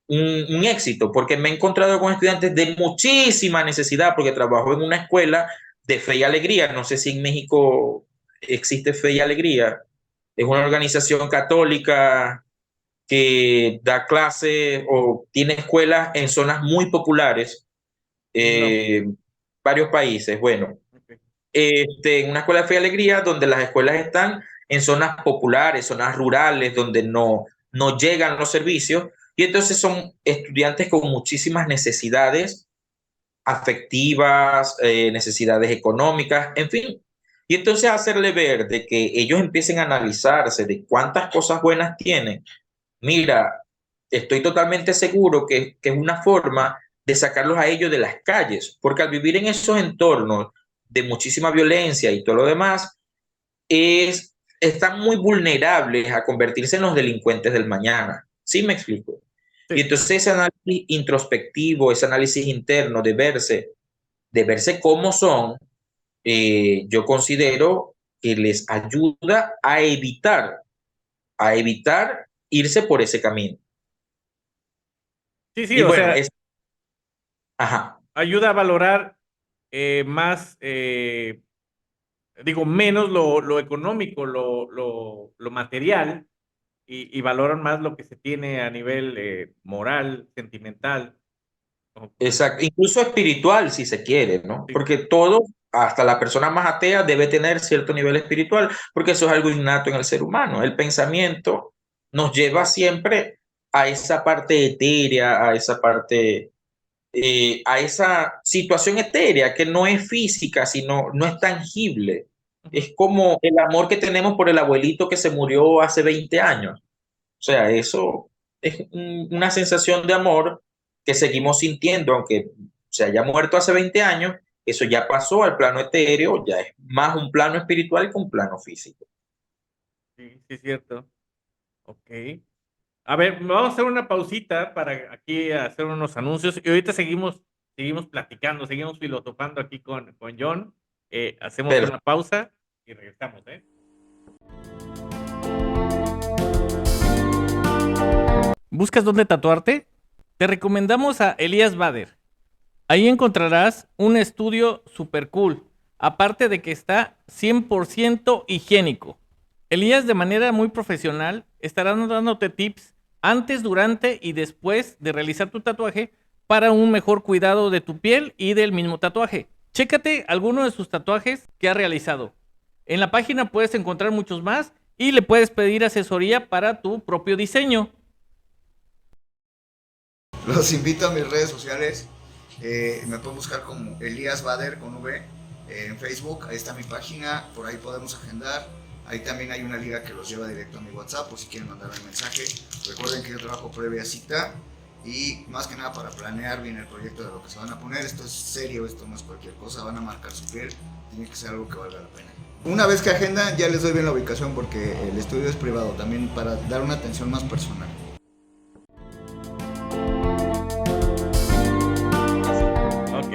un éxito, porque me he encontrado con estudiantes de muchísima necesidad, porque trabajo en una escuela de Fe y Alegría. No sé si en México existe Fe y Alegría. Es una organización católica que da clases o tiene escuelas en zonas muy populares, No. eh, varios países. Bueno, Ok. en una escuela de Fe y Alegría donde las escuelas están en zonas populares, zonas rurales, donde no llegan los servicios. Y entonces son estudiantes con muchísimas necesidades afectivas, necesidades económicas, en fin. Y entonces hacerle ver de que ellos empiecen a analizarse de cuántas cosas buenas tienen. Mira, estoy totalmente seguro que es una forma de sacarlos a ellos de las calles, porque al vivir en esos entornos de muchísima violencia y todo lo demás, están muy vulnerables a convertirse en los delincuentes del mañana. ¿Sí me explico? Y Sí. entonces ese análisis introspectivo, ese análisis interno de verse cómo son, yo considero que les ayuda a evitar irse por ese camino. Sí, sí, Y o bueno, sea, ajá, ayuda a valorar más, digo, menos lo económico, lo material, y valoran más lo que se tiene a nivel moral, sentimental. Como- exacto, incluso espiritual si se quiere, ¿no? Sí, Porque todo, hasta la persona más atea debe tener cierto nivel espiritual, porque eso es algo innato en el ser humano. El pensamiento nos lleva siempre a esa parte etérea, a esa parte a esa situación etérea que no es física, sino no es tangible. Ujú. Es como el amor que tenemos por el abuelito que se murió hace 20 años. O sea, eso es una sensación de amor que seguimos sintiendo, aunque se haya muerto hace 20 años, eso ya pasó al plano etéreo, ya es más un plano espiritual que un plano físico. Sí, sí, es cierto. Okey. A ver, vamos a hacer una pausita para aquí hacer unos anuncios y ahorita seguimos platicando, seguimos filosofando aquí con John. Hacemos Pero una pausa y regresamos, ¿eh? ¿Buscas dónde tatuarte? Te recomendamos a Elías Bader. Ahí encontrarás un estudio super cool, aparte de que está 100% higiénico. Elías, de manera muy profesional, estará dándote tips antes, durante y después de realizar tu tatuaje para un mejor cuidado de tu piel y del mismo tatuaje. Chécate alguno de sus tatuajes que ha realizado. En la página puedes encontrar muchos más y le puedes pedir asesoría para tu propio diseño. Los invito a mis redes sociales. Me pueden buscar como Elías Bader con V en Facebook. Ahí está mi página. Por ahí podemos agendar. Ahí también hay una liga que los lleva directo a mi WhatsApp por si quieren mandarme el mensaje. Recuerden que yo trabajo previa cita y más que nada para planear bien el proyecto de lo que se van a poner. Esto es serio, esto no es cualquier cosa. Van a marcar su piel. Tiene que ser algo que valga la pena. Una vez que agendan, ya les doy bien la ubicación porque el estudio es privado también para dar una atención más personal. Ok.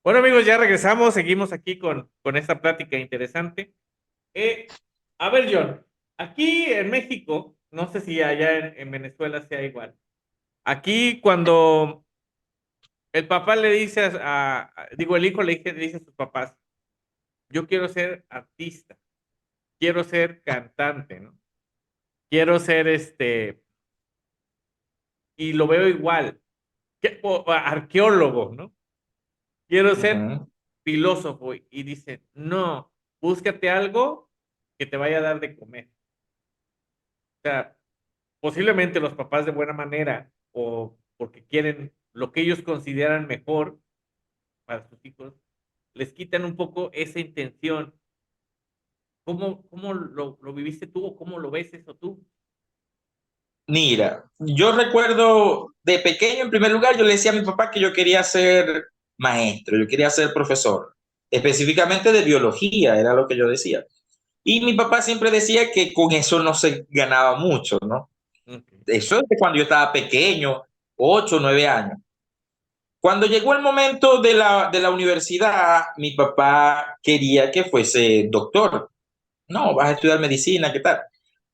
Bueno, amigos, ya regresamos. Seguimos aquí con esta plática interesante. A ver, John, aquí en México, no sé si allá en Venezuela sea igual. Aquí cuando el papá le dice digo, el hijo le dice a sus papás, yo quiero ser artista, quiero ser cantante, ¿no? Quiero ser y lo veo igual, o arqueólogo, ¿no? Quiero ser ujú. filósofo y dice, no, búscate algo que te vaya a dar de comer. O sea, posiblemente los papás de buena manera o porque quieren lo que ellos consideran mejor para sus hijos, les quitan un poco esa intención. ¿Cómo lo viviste tú o cómo lo ves eso tú? Mira, yo recuerdo de pequeño, en primer lugar, yo le decía a mi papá que yo quería ser maestro, yo quería ser profesor, específicamente de biología, era lo que yo decía. Y mi papá siempre decía que con eso no se ganaba mucho, ¿no? Okey. Eso es de cuando yo estaba pequeño, 8, 9 años. Cuando llegó el momento de la universidad, mi papá quería que fuese doctor. No, vas a estudiar medicina, ¿qué tal?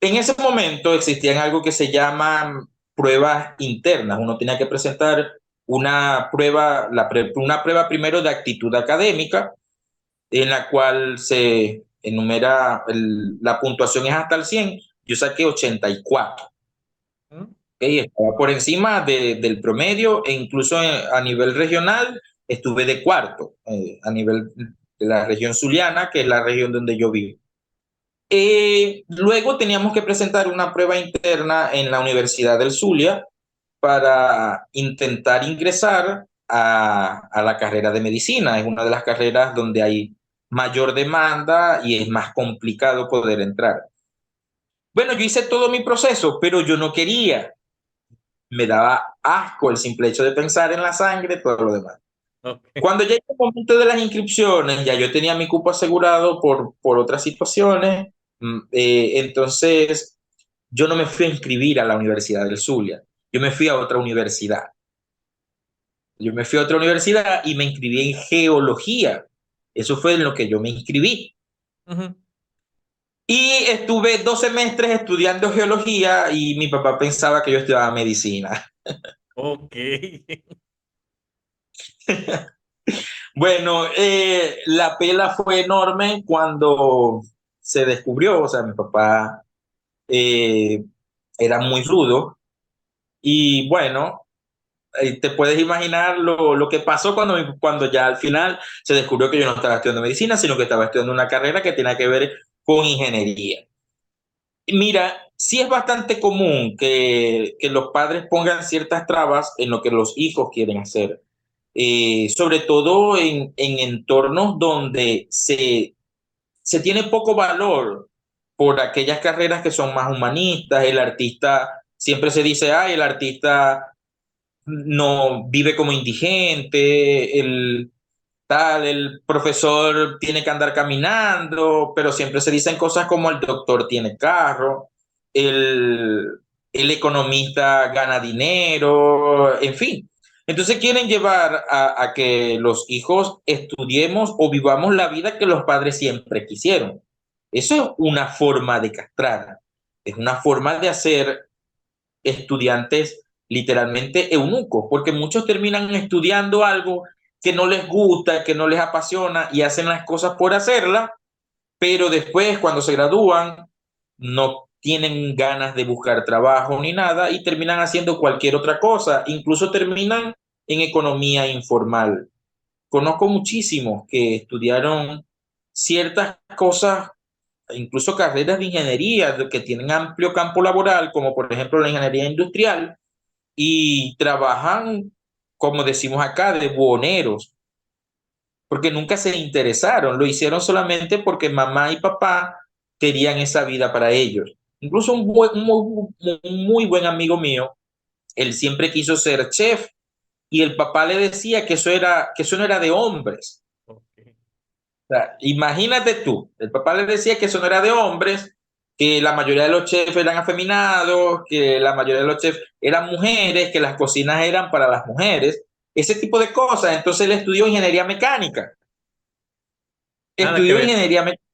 En ese momento existían algo que se llaman pruebas internas. Uno tenía que presentar una prueba, una prueba primero de actitud académica, en la cual se enumera, la puntuación es hasta el 100. Yo saqué 84. ¿Mm? Estaba por encima del promedio e incluso a nivel regional estuve de cuarto, a nivel de la región zuliana, que es la región donde yo vivo. Luego teníamos que presentar una prueba interna en la Universidad del Zulia para intentar ingresar a la carrera de medicina. Es una de las carreras donde hay mayor demanda y es más complicado poder entrar. Bueno, yo hice todo mi proceso, pero yo no quería. Me daba asco el simple hecho de pensar en la sangre, todo lo demás. Okey. Cuando ya llegó el momento de las inscripciones, ya yo tenía mi cupo asegurado por otras situaciones, entonces yo no me fui a inscribir a la Universidad del Zulia, yo me fui a otra universidad. Yo me fui a otra universidad y me inscribí en geología. Eso fue en lo que yo me inscribí. Ujú. Y estuve 2 semestres estudiando geología y mi papá pensaba que yo estudiaba medicina. Okey. Bueno, la pela fue enorme cuando se descubrió, o sea, mi papá eh, era muy rudo y bueno, te puedes imaginar lo que pasó cuando ya al final se descubrió que yo no estaba estudiando medicina, sino que estaba estudiando una carrera que tenía que ver con ingeniería. Mira, sí es bastante común que los padres pongan ciertas trabas en lo que los hijos quieren hacer. Sobre todo en entornos donde se tiene poco valor por aquellas carreras que son más humanistas. El artista, siempre se dice, ay, el artista no vive como indigente, el profesor tiene que andar caminando, pero siempre se dicen cosas como el doctor tiene carro, el, el economista gana dinero, en fin. Entonces quieren llevar a que los hijos estudiemos o vivamos la vida que los padres siempre quisieron. Eso es una forma de castrar, es una forma de hacer estudiantes literalmente eunucos, porque muchos terminan estudiando algo que no les gusta, que no les apasiona y hacen las cosas por hacerlas, pero después cuando se gradúan no tienen ganas de buscar trabajo ni nada y terminan haciendo cualquier otra cosa, incluso terminan en economía informal. Conozco muchísimos que estudiaron ciertas cosas, incluso carreras de ingeniería que tienen amplio campo laboral, como por ejemplo la ingeniería industrial, y trabajan, como decimos acá, de buhoneros, porque nunca se interesaron, lo hicieron solamente porque mamá y papá querían esa vida para ellos. Incluso un muy buen amigo mío, él siempre quiso ser chef y el papá le decía que eso no era de hombres. Ok. O sea, imagínate tú, el papá le decía que eso no era de hombres, que la mayoría de los chefs eran afeminados, que la mayoría de los chefs eran mujeres, que las cocinas eran para las mujeres, ese tipo de cosas. Entonces él estudió ingeniería mecánica. Nada que Estudió ver. ingeniería mecánica.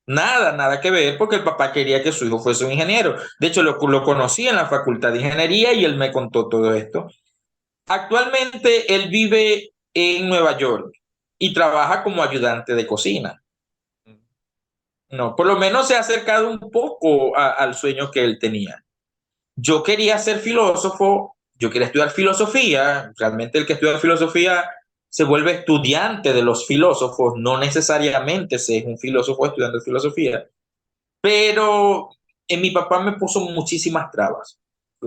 Nada que ver, porque el papá quería que su hijo fuese un ingeniero. De hecho, lo conocí en la facultad de ingeniería y él me contó todo esto. Actualmente él vive en Nueva York y trabaja como ayudante de cocina. No, por lo menos se ha acercado un poco al sueño que él tenía. Yo quería ser filósofo, yo quería estudiar filosofía. Realmente el que estudia filosofía se vuelve estudiante de los filósofos, no necesariamente se es un filósofo estudiando filosofía. Pero en mi papá me puso muchísimas trabas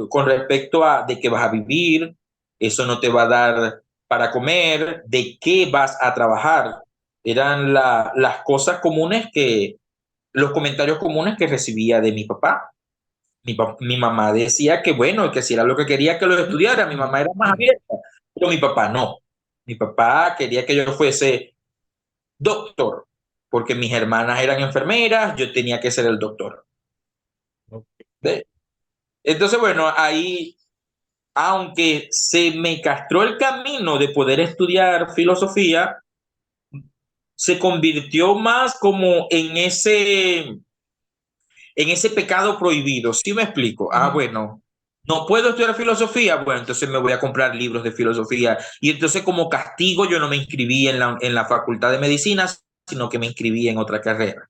con respecto a de qué vas a vivir, eso no te va a dar para comer, de qué vas a trabajar. Eran las cosas comunes los comentarios comunes que recibía de mi papá. Mi mamá decía que bueno, que si era lo que quería que lo estudiara, mi mamá era más abierta, pero mi papá no. Mi papá quería que yo fuese doctor, porque mis hermanas eran enfermeras, yo tenía que ser el doctor. Ok. ¿Ve? Entonces, bueno, ahí, aunque se me castró el camino de poder estudiar filosofía, se convirtió más como en ese pecado prohibido. ¿Sí me explico? Ah, bueno, no puedo estudiar filosofía, bueno, entonces me voy a comprar libros de filosofía. Y entonces como castigo yo no me inscribí en la facultad de medicina, sino que me inscribí en otra carrera.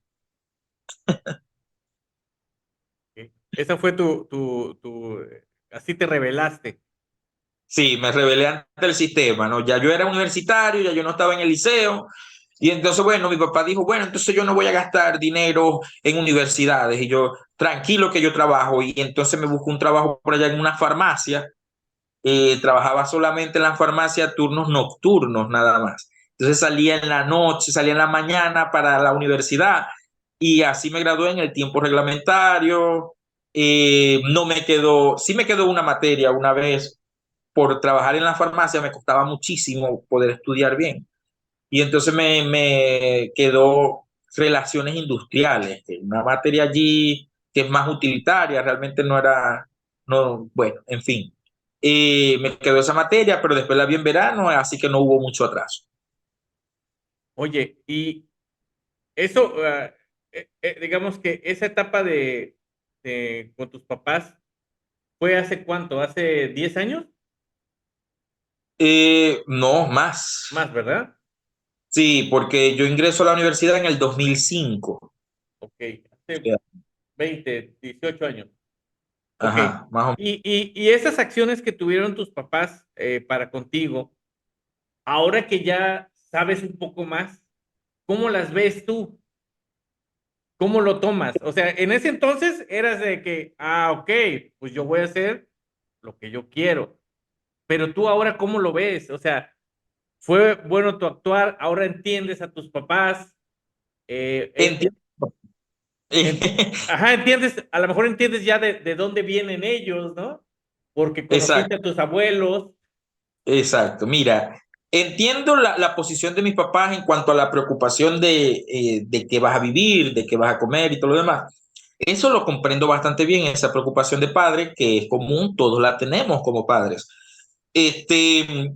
Ok. Esa fue así te revelaste. Sí, me rebelé ante el sistema, ¿no? Ya yo era universitario, ya yo no estaba en el liceo. Y entonces, bueno, mi papá dijo, bueno, entonces yo no voy a gastar dinero en universidades. Y yo, tranquilo que yo trabajo. Y entonces me busco un trabajo por allá en una farmacia. Trabajaba solamente en la farmacia turnos nocturnos, nada más. Entonces salía en la noche, salía en la mañana para la universidad. Y así me gradué en el tiempo reglamentario. No me quedó, sí me quedó una materia una vez por trabajar en la farmacia, me costaba muchísimo poder estudiar bien. Y entonces me quedó relaciones industriales, que una materia allí que es más utilitaria, realmente no era, no, bueno, en fin. Me quedó esa materia, pero después la vi en verano, así que no hubo mucho atraso. Oye, y eso, digamos que esa etapa con tus papás fue hace cuánto, ¿hace 10 años? No, más. Más, ¿verdad? Sí, porque yo ingreso a la universidad en el 2005. Ok, hace 20, 18 años. Ok. Ajá, más o menos. Y esas acciones que tuvieron tus papás para contigo, ahora que ya sabes un poco más, ¿cómo las ves tú? ¿Cómo lo tomas? O sea, en ese entonces eras de que, ok, pues yo voy a hacer lo que yo quiero. Pero tú ahora, ¿cómo lo ves? O sea, fue bueno tu actuar, ahora entiendes a tus papás, Entiendo. ajá, entiendes, a lo mejor entiendes ya de dónde vienen ellos, ¿no? Porque conociste Exacto, a tus abuelos. exacto. Mira, entiendo la posición de mis papás en cuanto a la preocupación de qué vas a vivir, de qué vas a comer y todo lo demás. Eso lo comprendo bastante bien, esa preocupación de padre, que es común, todos la tenemos como padres. Este,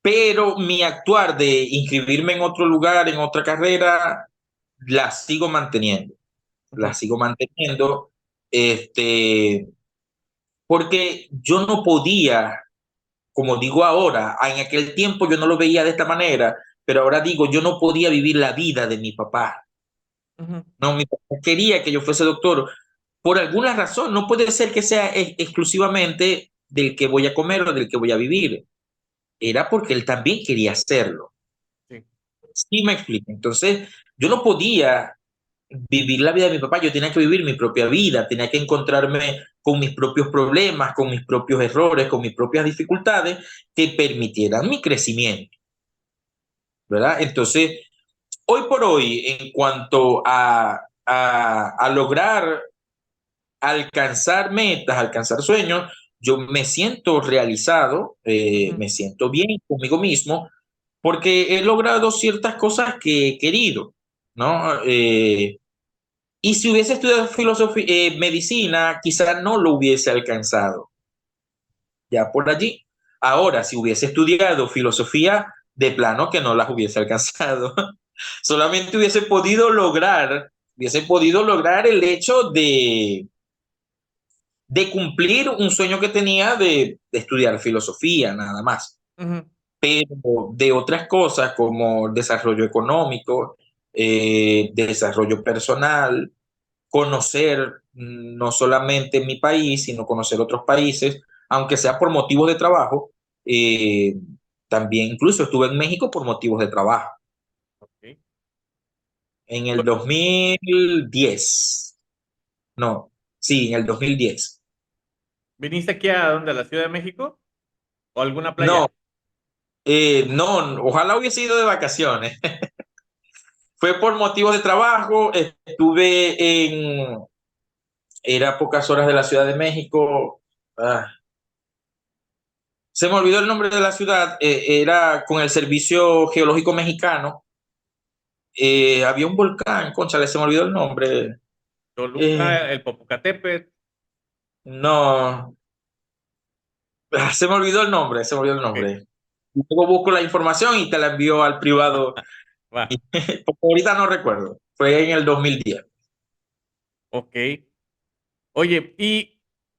pero mi actuar de inscribirme en otro lugar, en otra carrera, la sigo manteniendo. La Ujú, sigo manteniendo. Este, porque yo no podía, como digo ahora, en aquel tiempo yo no lo veía de esta manera, pero ahora digo, yo no podía vivir la vida de mi papá. ujú, No, mi papá quería que yo fuese doctor. Por alguna razón, no puede ser que sea exclusivamente del que voy a comer o del que voy a vivir. Era porque él también quería hacerlo. sí. Sí me explico. Entonces, yo no podía vivir la vida de mi papá, yo tenía que vivir mi propia vida, tenía que encontrarme con mis propios problemas, con mis propios errores, con mis propias dificultades que permitieran mi crecimiento, ¿verdad? Entonces, hoy por hoy, en cuanto a lograr alcanzar metas, alcanzar sueños, yo me siento realizado, Ujú, me siento bien conmigo mismo, porque he logrado ciertas cosas que he querido, ¿no? Y si hubiese estudiado filosofía, medicina, quizás no lo hubiese alcanzado, ya por allí. Ahora, si hubiese estudiado filosofía, de plano que no las hubiese alcanzado. Solamente hubiese podido lograr el hecho de cumplir un sueño que tenía de estudiar filosofía, nada más. ujú, Pero de otras cosas como desarrollo económico, desarrollo personal, conocer no solamente mi país, sino conocer otros países, aunque sea por motivos de trabajo. eh, También incluso estuve en México por motivos de trabajo, ok. en el 2010. No, sí, en el 2010. ¿Viniste aquí a dónde? ¿A la Ciudad de México? ¿O alguna playa? No, no, ojalá hubiese ido de vacaciones. Fue por motivos de trabajo, era pocas horas de la Ciudad de México. Ah, se me olvidó el nombre de la ciudad, era con el Servicio Geológico Mexicano. Había un volcán, cónchale, se me olvidó el nombre. Eh, Toluca, el Popocatépetl. no, se me olvidó el nombre, se me olvidó el Ok, nombre. Luego busco la información y te la envío al privado, va, porque ahorita no recuerdo. Fue en el 2010. ok. Oye,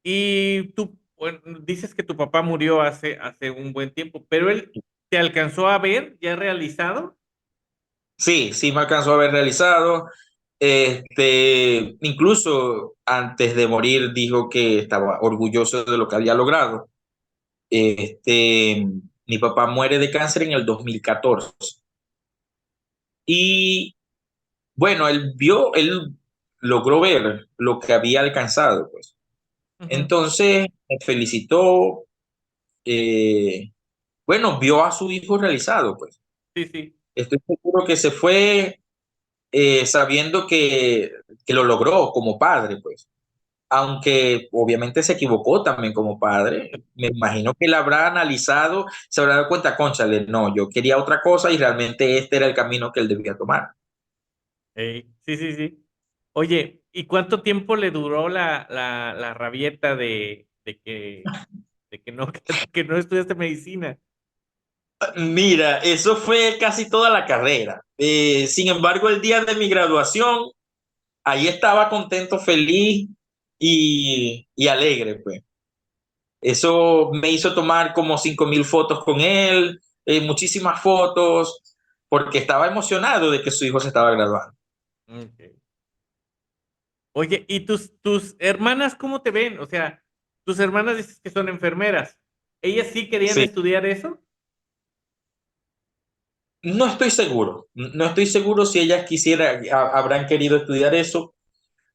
y tú, bueno, dices que tu papá murió hace un buen tiempo, pero él te alcanzó a ver ya realizado. Sí, sí me alcanzó a haber realizado. Incluso antes de morir dijo que estaba orgulloso de lo que había logrado. Este, Mi papá muere de cáncer en el 2014. Y bueno, él logró ver lo que había alcanzado, pues. Ujú, Entonces, me felicitó, bueno, vio a su hijo realizado, pues. sí, sí, Estoy seguro que se fue sabiendo que lo logró como padre, pues. Aunque obviamente se equivocó también como padre, me imagino que él habrá analizado, se habrá dado cuenta, cónchale, no, yo quería otra cosa y realmente este era el camino que él debía tomar. sí, sí, sí. Oye, ¿y cuánto tiempo le duró la rabieta de que no, que no estudiaste medicina? Mira, eso fue casi toda la carrera. Sin embargo, el día de mi graduación, ahí estaba contento, feliz y alegre, pues. Eso me hizo tomar como 5.000 fotos con él, muchísimas fotos, porque estaba emocionado de que su hijo se estaba graduando. Ok. Oye, ¿y tus hermanas cómo te ven? O sea, tus hermanas dices que son enfermeras. ¿Ellas sí querían Sí. estudiar eso? No estoy seguro, no estoy seguro si ellas habrán querido estudiar eso.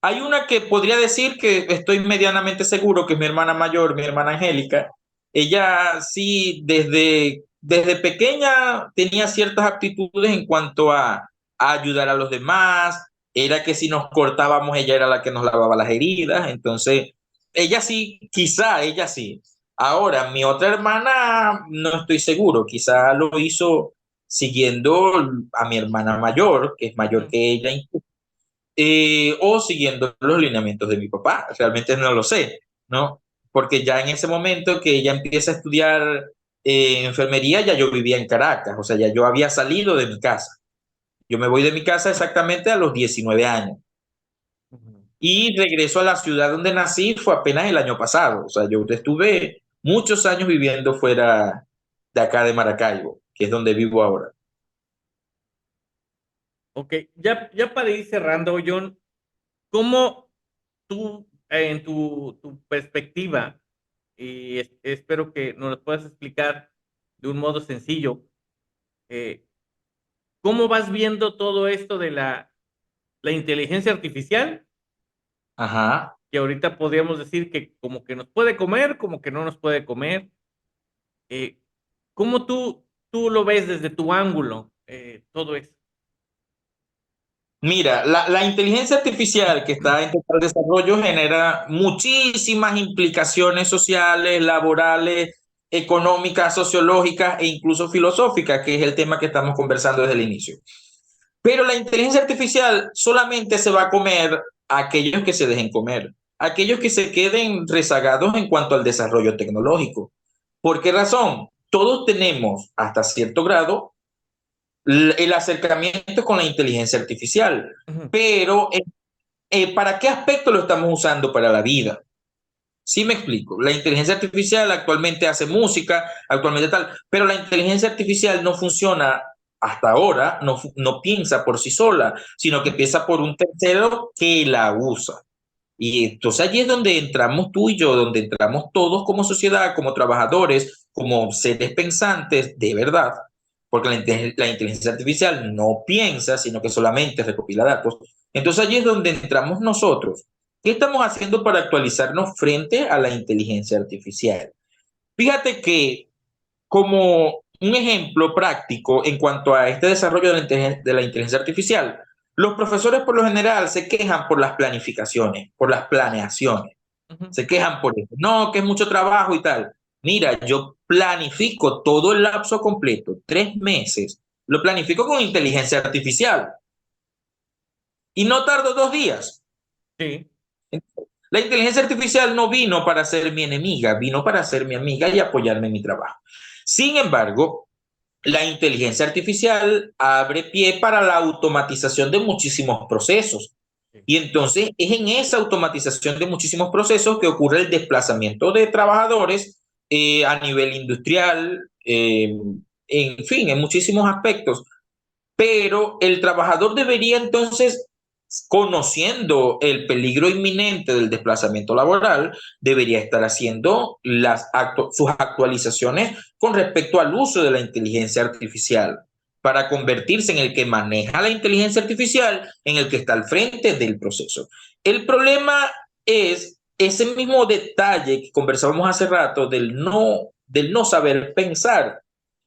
Hay una que podría decir que estoy medianamente seguro, que es mi hermana mayor, mi hermana Angélica. Ella sí, desde pequeña tenía ciertas aptitudes en cuanto a ayudar a los demás. Era que si nos cortábamos, ella era la que nos lavaba las heridas. Entonces, ella sí, quizá ella sí. Ahora, mi otra hermana, no estoy seguro, quizá lo hizo siguiendo a mi hermana mayor, que es mayor Ujú. que ella, o siguiendo los lineamientos de mi papá. Realmente no lo sé, ¿no? Porque ya en ese momento que ella empieza a estudiar enfermería, ya yo vivía en Caracas, o sea, ya yo había salido de mi casa. Yo me voy de mi casa exactamente a los 19 años Ujú. y regreso a la ciudad donde nací fue apenas el año pasado. O sea, yo estuve muchos años viviendo fuera de acá de Maracaibo, que es donde vivo ahora. Ok, ya para ir cerrando, John, ¿cómo tú, en tu perspectiva, y espero que nos lo puedas explicar de un modo sencillo, eh, ¿cómo vas viendo todo esto de la inteligencia artificial? Ajá. Que ahorita podríamos decir que como que nos puede comer, como que no nos puede comer. Eh, ¿Cómo tú lo ves desde tu ángulo, todo eso? Mira, la inteligencia artificial que está en total desarrollo genera muchísimas implicaciones sociales, laborales, económicas, sociológicas e incluso filosóficas, que es el tema que estamos conversando desde el inicio. Pero la inteligencia artificial solamente se va a comer a aquellos que se dejen comer, aquellos que se queden rezagados en cuanto al desarrollo tecnológico. ¿Por qué razón? Todos tenemos hasta cierto grado el acercamiento con la inteligencia artificial, Ujú. pero ¿para qué aspecto lo estamos usando para la vida? Sí me explico. La inteligencia artificial actualmente hace música, actualmente tal, pero la inteligencia artificial no funciona hasta ahora, no piensa por sí sola, sino que piensa por un tercero que la usa. Y entonces allí es donde entramos tú y yo, donde entramos todos como sociedad, como trabajadores, como seres pensantes de verdad, porque la inteligencia artificial no piensa, sino que solamente recopila datos. Entonces allí es donde entramos nosotros. ¿Qué estamos haciendo para actualizarnos frente a la inteligencia artificial? Fíjate que como un ejemplo práctico en cuanto a este desarrollo de la inteligencia artificial, los profesores por lo general se quejan por las planificaciones, por las planeaciones. Ujú. Se quejan por eso. No, que es mucho trabajo y tal. Mira, yo planifico todo el lapso completo, 3 meses. Lo planifico con inteligencia artificial y no tardo 2 días. Sí. La inteligencia artificial no vino para ser mi enemiga, vino para ser mi amiga y apoyarme en mi trabajo. Sin embargo, la inteligencia artificial abre pie para la automatización de muchísimos procesos. Sí. Y entonces es en esa automatización de muchísimos procesos que ocurre el desplazamiento de trabajadores a nivel industrial, en fin, en muchísimos aspectos. Pero el trabajador debería entonces, conociendo el peligro inminente del desplazamiento laboral, debería estar haciendo sus actualizaciones con respecto al uso de la inteligencia artificial para convertirse en el que maneja la inteligencia artificial, en el que está al frente del proceso. El problema es ese mismo detalle que conversábamos hace rato del no saber pensar.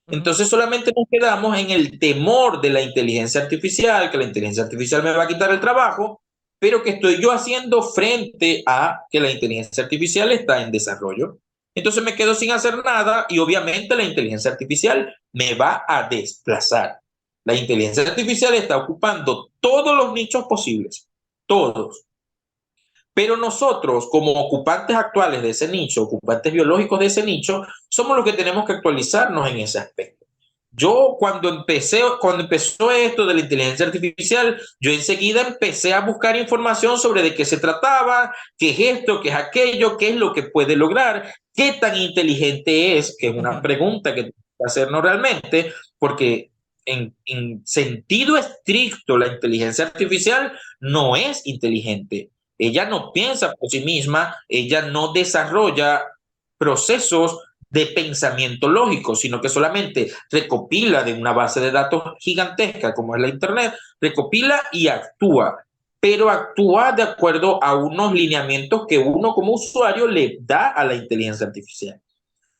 Ujú. Entonces solamente nos quedamos en el temor de la inteligencia artificial, que la inteligencia artificial me va a quitar el trabajo, pero que estoy yo haciendo frente a que la inteligencia artificial está en desarrollo. Entonces me quedo sin hacer nada y obviamente la inteligencia artificial me va a desplazar. La inteligencia artificial está ocupando todos los nichos posibles, todos. Pero nosotros, como ocupantes actuales de ese nicho, ocupantes biológicos de ese nicho, somos los que tenemos que actualizarnos en ese aspecto. Yo cuando empezó esto de la inteligencia artificial, yo enseguida empecé a buscar información sobre de qué se trataba, qué es esto, qué es aquello, qué es lo que puede lograr, qué tan inteligente es, que es una Ujú. pregunta que tenemos que hacernos realmente, porque en sentido estricto la inteligencia artificial no es inteligente. Ella no piensa por sí misma, ella no desarrolla procesos de pensamiento lógico, sino que solamente recopila de una base de datos gigantesca como es la Internet, recopila y actúa, pero actúa de acuerdo a unos lineamientos que uno como usuario le da a la inteligencia artificial.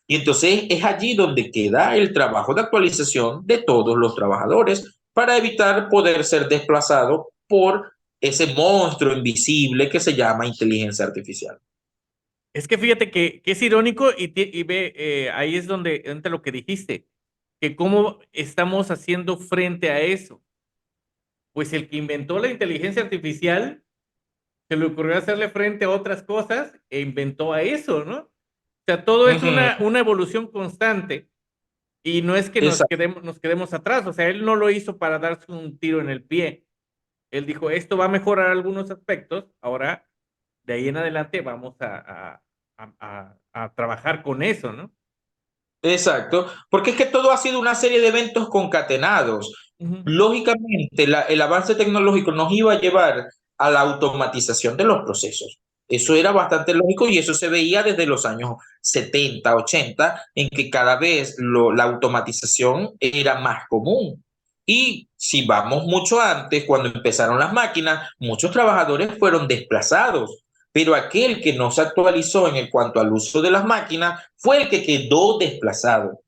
Y entonces es allí donde queda el trabajo de actualización de todos los trabajadores para evitar poder ser desplazado por ese monstruo invisible que se llama inteligencia artificial. Es que fíjate que es irónico y ve, ahí es donde entra lo que dijiste, que cómo estamos haciendo frente a eso. Pues el que inventó la inteligencia artificial se le ocurrió hacerle frente a otras cosas e inventó a eso, ¿no? O sea, todo es Ujú. una evolución constante y no es que Exacto. nos quedemos atrás. O sea, él no lo hizo para darse un tiro en el pie. Él dijo, esto va a mejorar algunos aspectos, ahora de ahí en adelante vamos a trabajar con eso, ¿no? Exacto, porque es que todo ha sido una serie de eventos concatenados. Ujú. Lógicamente, el avance tecnológico nos iba a llevar a la automatización de los procesos. Eso era bastante lógico y eso se veía desde los años 70, 80, en que cada vez la automatización era más común. Y si vamos mucho antes, cuando empezaron las máquinas, muchos trabajadores fueron desplazados, pero aquel que no se actualizó en cuanto al uso de las máquinas fue el que quedó desplazado.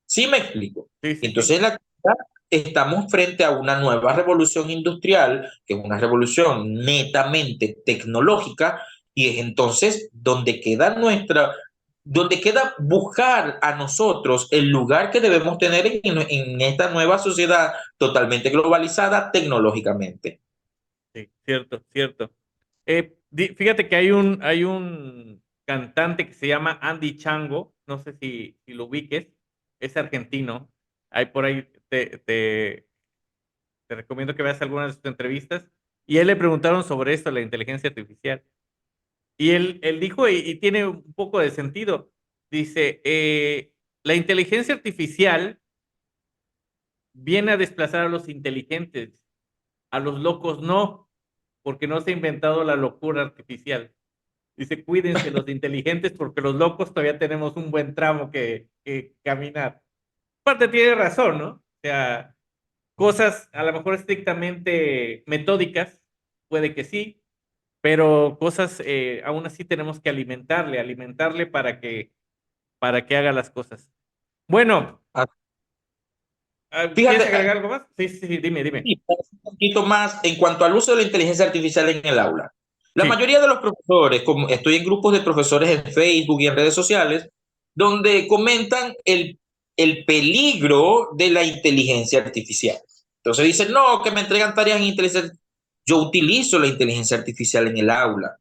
¿Sí me explico? Sí, sí, sí. Entonces, en la actualidad estamos frente a una nueva revolución industrial, que es una revolución netamente tecnológica, y es entonces donde queda buscar a nosotros el lugar que debemos tener en esta nueva sociedad totalmente globalizada tecnológicamente. Sí, cierto, cierto. Fíjate que hay un cantante que se llama Andy Chango, no sé si lo ubiques, es argentino. Hay por ahí, te recomiendo que veas algunas de sus entrevistas. Y a él le preguntaron sobre esto, la inteligencia artificial. Y él dijo, y tiene un poco de sentido, dice, la inteligencia artificial viene a desplazar a los inteligentes, a los locos no, porque no se ha inventado la locura artificial. Dice, cuídense los inteligentes porque los locos todavía tenemos un buen tramo que caminar. Parte tiene razón, ¿no? O sea, cosas a lo mejor estrictamente metódicas, puede que sí, pero cosas aún así tenemos que alimentarle para que haga las cosas. Bueno, Ah, ¿quieres fíjate, agregar algo más? Sí, sí, sí, dime, dime. sí, un poquito más en cuanto al uso de la inteligencia artificial en el aula. La Sí, mayoría de los profesores, como estoy en grupos de profesores en Facebook y en redes sociales, donde comentan el peligro de la inteligencia artificial. Entonces dicen, no, que me entregan tareas en inteligencia. Yo utilizo la inteligencia artificial en el aula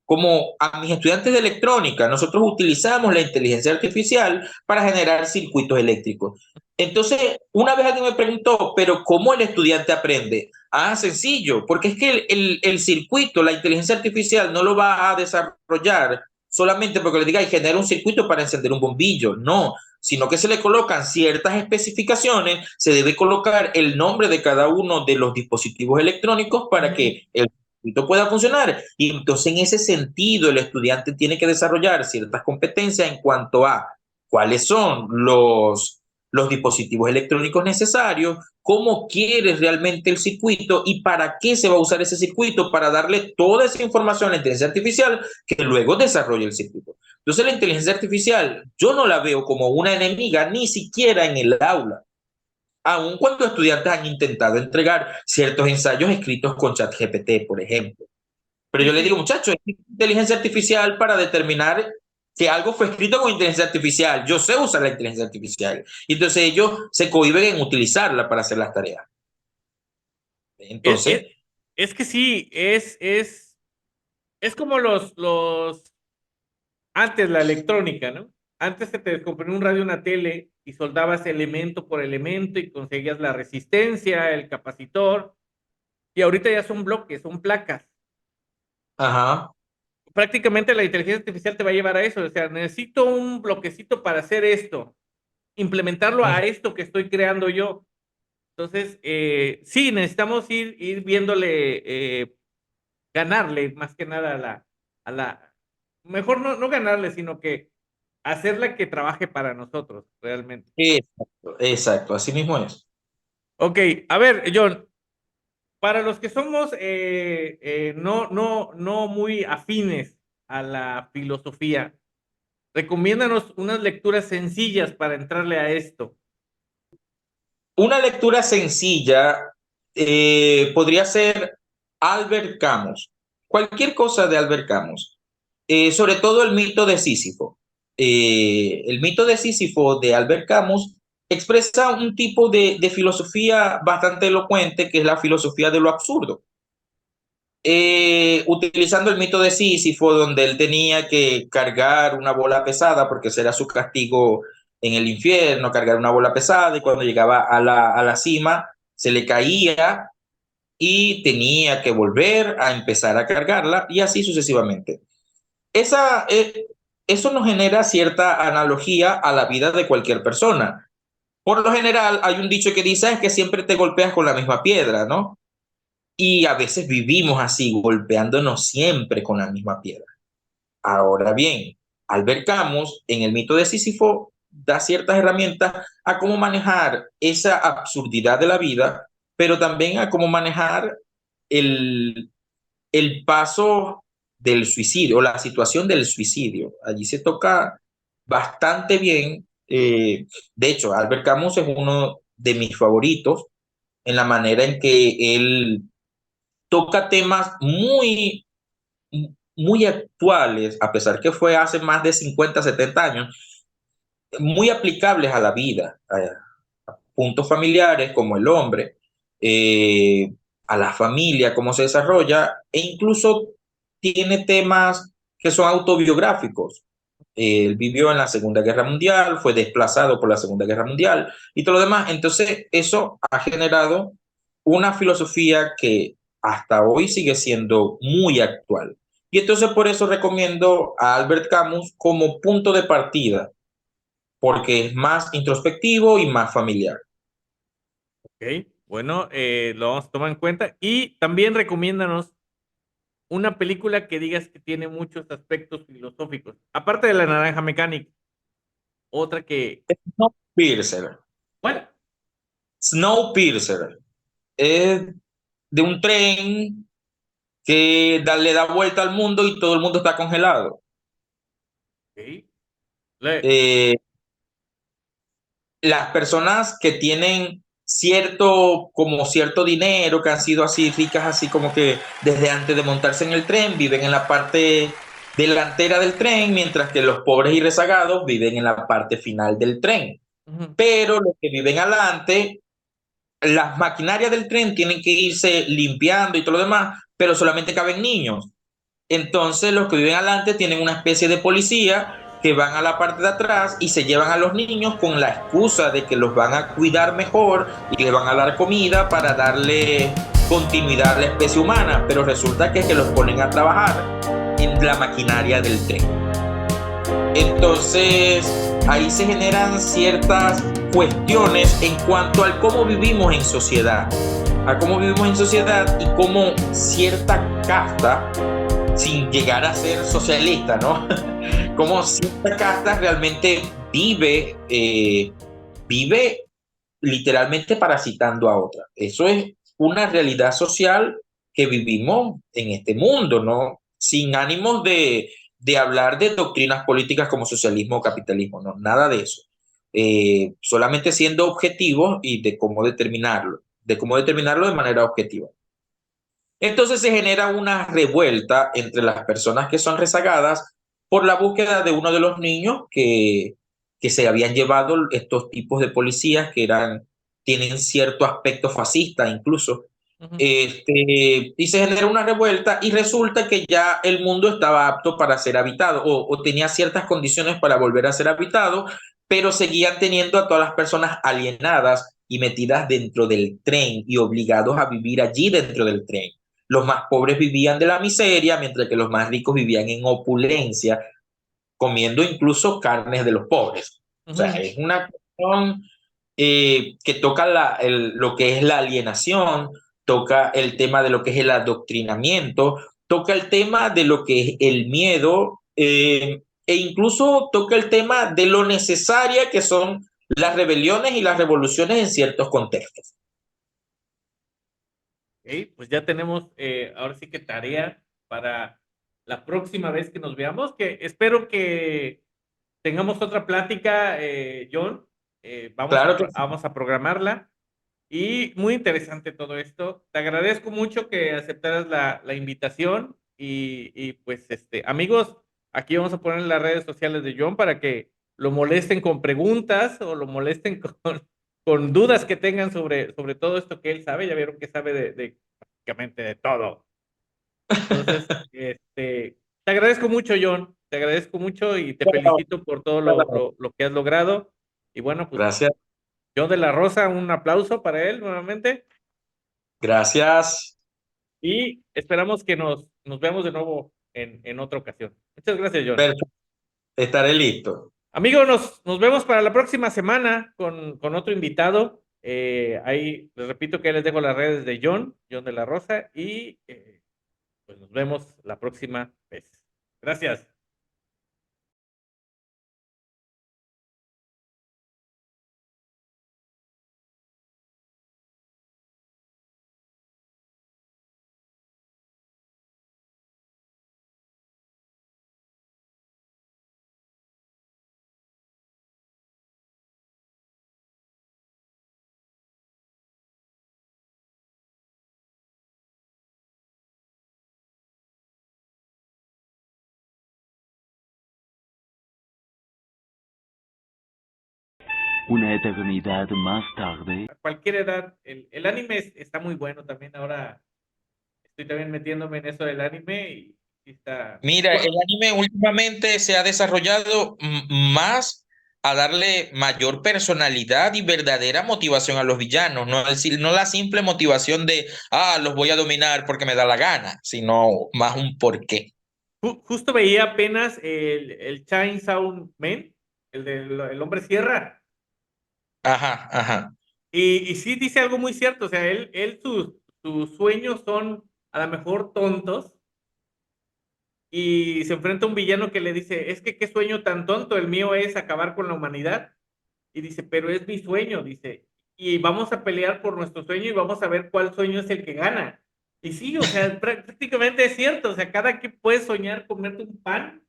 como a mis estudiantes de electrónica, nosotros utilizamos la inteligencia artificial para generar circuitos eléctricos. Entonces, una vez alguien me preguntó, pero ¿cómo el estudiante aprende? Ah, sencillo, porque es que el circuito, la inteligencia artificial no lo va a desarrollar solamente porque le diga y genera un circuito para encender un bombillo. No, sino que se le colocan ciertas especificaciones, se debe colocar el nombre de cada uno de los dispositivos electrónicos para ujú, que el circuito pueda funcionar. Y entonces en ese sentido el estudiante tiene que desarrollar ciertas competencias en cuanto a cuáles son los dispositivos electrónicos necesarios, cómo quieres realmente el circuito y para qué se va a usar ese circuito para darle toda esa información a la inteligencia artificial que luego desarrolle el circuito. Entonces la inteligencia artificial yo no la veo como una enemiga ni siquiera en el aula, aun cuando estudiantes han intentado entregar ciertos ensayos escritos con ChatGPT, por ejemplo. Pero sí, yo le digo, sí. muchachos, es inteligencia artificial para determinar que algo fue escrito con inteligencia artificial. Yo sé usar la inteligencia artificial. Y entonces ellos se cohíben en utilizarla para hacer las tareas. Es, Entonces, es, es que sí, es como antes la electrónica, ¿no? Antes se te descomponía un radio, una tele y soldabas elemento por elemento y conseguías la resistencia, el capacitor, y ahorita ya son bloques, son placas. ajá. Prácticamente la inteligencia artificial te va a llevar a eso, o sea, necesito un bloquecito para hacer esto, implementarlo a esto que estoy creando yo. Entonces, sí, necesitamos ir viéndole, ganarle más que nada a la, mejor no ganarle, sino que hacerla que trabaje para nosotros, realmente. Exacto, exacto, así mismo es. Ok, a ver, John, para los que somos no muy afines a la filosofía, recomiéndanos unas lecturas sencillas para entrarle a esto. Una lectura sencilla podría ser Albert Camus, cualquier cosa de Albert Camus, sobre todo el mito de Sísifo. El mito de Sísifo de Albert Camus expresa un tipo de filosofía bastante elocuente, que es la filosofía de lo absurdo. Utilizando el mito de Sísifo, donde él tenía que cargar una bola pesada, porque ese era su castigo en el infierno, cargar una bola pesada, y cuando llegaba a la cima, se le caía y tenía que volver a empezar a cargarla, y así sucesivamente. Esa, eso nos genera cierta analogía a la vida de cualquier persona. Por lo general, hay un dicho que dice, es que siempre te golpeas con la misma piedra, ¿no? Y a veces vivimos así, golpeándonos siempre con la misma piedra. Ahora bien, Albert Camus, en el mito de Sísifo, da ciertas herramientas a cómo manejar esa absurdidad de la vida, pero también a cómo manejar el, el paso del suicidio, o la situación del suicidio. Allí se toca bastante bien. De hecho, Albert Camus es uno de mis favoritos en la manera en que él toca temas muy actuales, a pesar que fue hace más de 50 70 años, muy aplicables a la vida, a puntos familiares como el hombre, eh, a la familia, cómo se desarrolla, e incluso tiene temas que son autobiográficos. Él vivió en la Segunda Guerra Mundial, fue desplazado por la Segunda Guerra Mundial y todo lo demás. Entonces, eso ha generado una filosofía que hasta hoy sigue siendo muy actual. Y entonces por eso recomiendo a Albert Camus como punto de partida, porque es más introspectivo y más familiar. Ok, bueno, lo vamos a tomar en cuenta. Y también recomiéndanos una película que digas que tiene muchos aspectos filosóficos. Aparte de La Naranja Mecánica, otra que... Snowpiercer. Bueno, Snowpiercer es de un tren que le da vuelta al mundo y todo el mundo está congelado. ok. Eh, las personas que tienen como cierto dinero, que han sido así ricas, así como que desde antes de montarse en el tren, viven en la parte delantera del tren, mientras que los pobres y rezagados viven en la parte final del tren. Ujú. Pero los que viven adelante, las maquinarias del tren tienen que irse limpiando y todo lo demás, pero solamente caben niños. Entonces los que viven adelante tienen una especie de policía que van a la parte de atrás y se llevan a los niños con la excusa de que los van a cuidar mejor y les van a dar comida para darle continuidad a la especie humana, pero resulta que es que los ponen a trabajar en la maquinaria del tren. Entonces ahí se generan ciertas cuestiones en cuanto al cómo vivimos en sociedad, a cómo vivimos en sociedad y cómo cierta casta, sin llegar a ser socialista, ¿no? Como cierta casta realmente vive literalmente parasitando a otra. Eso es una realidad social que vivimos en este mundo, ¿no? Sin ánimos de hablar de doctrinas políticas como socialismo o capitalismo, no, nada de eso. Solamente siendo objetivos y de cómo determinarlo de manera objetiva. Entonces se genera una revuelta entre las personas que son rezagadas por la búsqueda de uno de los niños que se habían llevado estos tipos de policías que tienen cierto aspecto fascista incluso. Ujú. Y se genera una revuelta y resulta que ya el mundo estaba apto para ser habitado o tenía ciertas condiciones para volver a ser habitado, pero seguían teniendo a todas las personas alienadas y metidas dentro del tren y obligados a vivir allí dentro del tren. Los más pobres vivían de la miseria, mientras que los más ricos vivían en opulencia, comiendo incluso carnes de los pobres. O sea, Ujú. es una cuestión que toca lo que es la alienación, toca el tema de lo que es el adoctrinamiento, toca el tema de lo que es el miedo, e incluso toca el tema de lo necesaria que son las rebeliones y las revoluciones en ciertos contextos. Ok, pues ya tenemos ahora sí que tarea para la próxima vez que nos veamos, que espero que tengamos otra plática, John. Claro que sí. Vamos a programarla. Y muy interesante todo esto. Te agradezco mucho que aceptaras la invitación pues amigos, aquí vamos a poner las redes sociales de John para que lo molesten con preguntas o lo molesten con dudas que tengan sobre todo esto que él sabe. Ya vieron que sabe de prácticamente de todo. Entonces, te agradezco mucho, John. Te agradezco mucho y te Bueno, felicito por todo bueno, lo que has logrado. Y bueno, pues gracias, John de la Rosa, un aplauso para él nuevamente. gracias. Y esperamos que nos veamos de nuevo en otra ocasión. Muchas gracias, John. Perfecto, estaré listo. Amigos, nos vemos para la próxima semana con otro invitado. Ahí les repito que les dejo las redes de John de la Rosa, y pues nos vemos la próxima vez. Gracias. Una eternidad más tarde. A cualquier edad, el anime está muy bueno también. Ahora estoy también metiéndome en eso del anime y está. Mira, el anime últimamente se ha desarrollado más a darle mayor personalidad y verdadera motivación a los villanos, no decir, no la simple motivación de, los voy a dominar porque me da la gana, sino más un porqué. Justo veía apenas el Chainsaw Man, el hombre sierra. Ajá, ajá. Y sí dice algo muy cierto. O sea, sus sueños son a lo mejor tontos, y se enfrenta a un villano que le dice, es que qué sueño tan tonto, el mío es acabar con la humanidad. Y dice, pero es mi sueño, dice, y vamos a pelear por nuestro sueño y vamos a ver cuál sueño es el que gana. Y sí, o sea, prácticamente es cierto. O sea, cada quien puede soñar comerte un pan,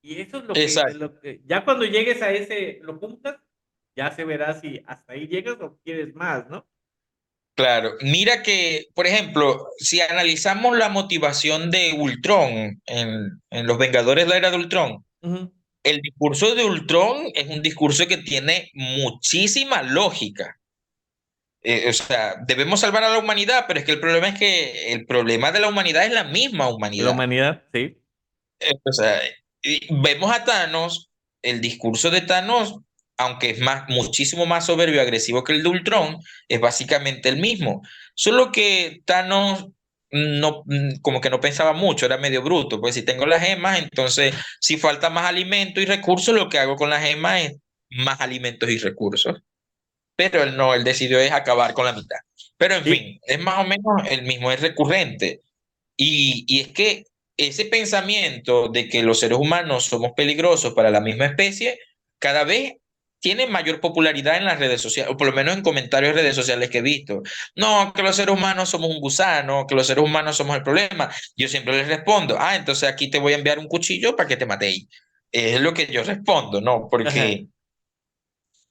y eso es Exacto. ya cuando llegues a ese, lo juntas, ya se verá si hasta ahí llegas o quieres más, ¿no? Claro, mira que, por ejemplo, si analizamos la motivación de Ultron en Los Vengadores de la Era de Ultron, Ujú. el discurso de Ultron es un discurso que tiene muchísima lógica. O sea, debemos salvar a la humanidad, pero es que el problema de la humanidad es la misma La humanidad. humanidad, sí. O sea, y vemos a Thanos, el discurso de Thanos, aunque es muchísimo más soberbio y agresivo que el de Ultron, es básicamente el mismo. Solo que Thanos no, como que no pensaba mucho, era medio bruto. Pues si tengo las gemas, entonces si falta más alimento y recursos, lo que hago con las gemas es más alimentos y recursos. Pero él no, él decidió es acabar con la mitad. Pero en Sí. fin, es más o menos el mismo, es recurrente. Y es que ese pensamiento de que los seres humanos somos peligrosos para la misma especie, cada vez tiene mayor popularidad en las redes sociales, o por lo menos en comentarios de redes sociales que he visto. No, que los seres humanos somos un gusano, que los seres humanos somos el problema. Yo siempre les respondo, entonces aquí te voy a enviar un cuchillo para que te matéis. Es lo que yo respondo, ¿no? Ajá. Porque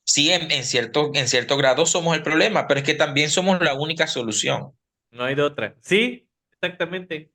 sí, en cierto grado somos el problema, pero es que también somos la única solución. No hay de otra. Sí, exactamente.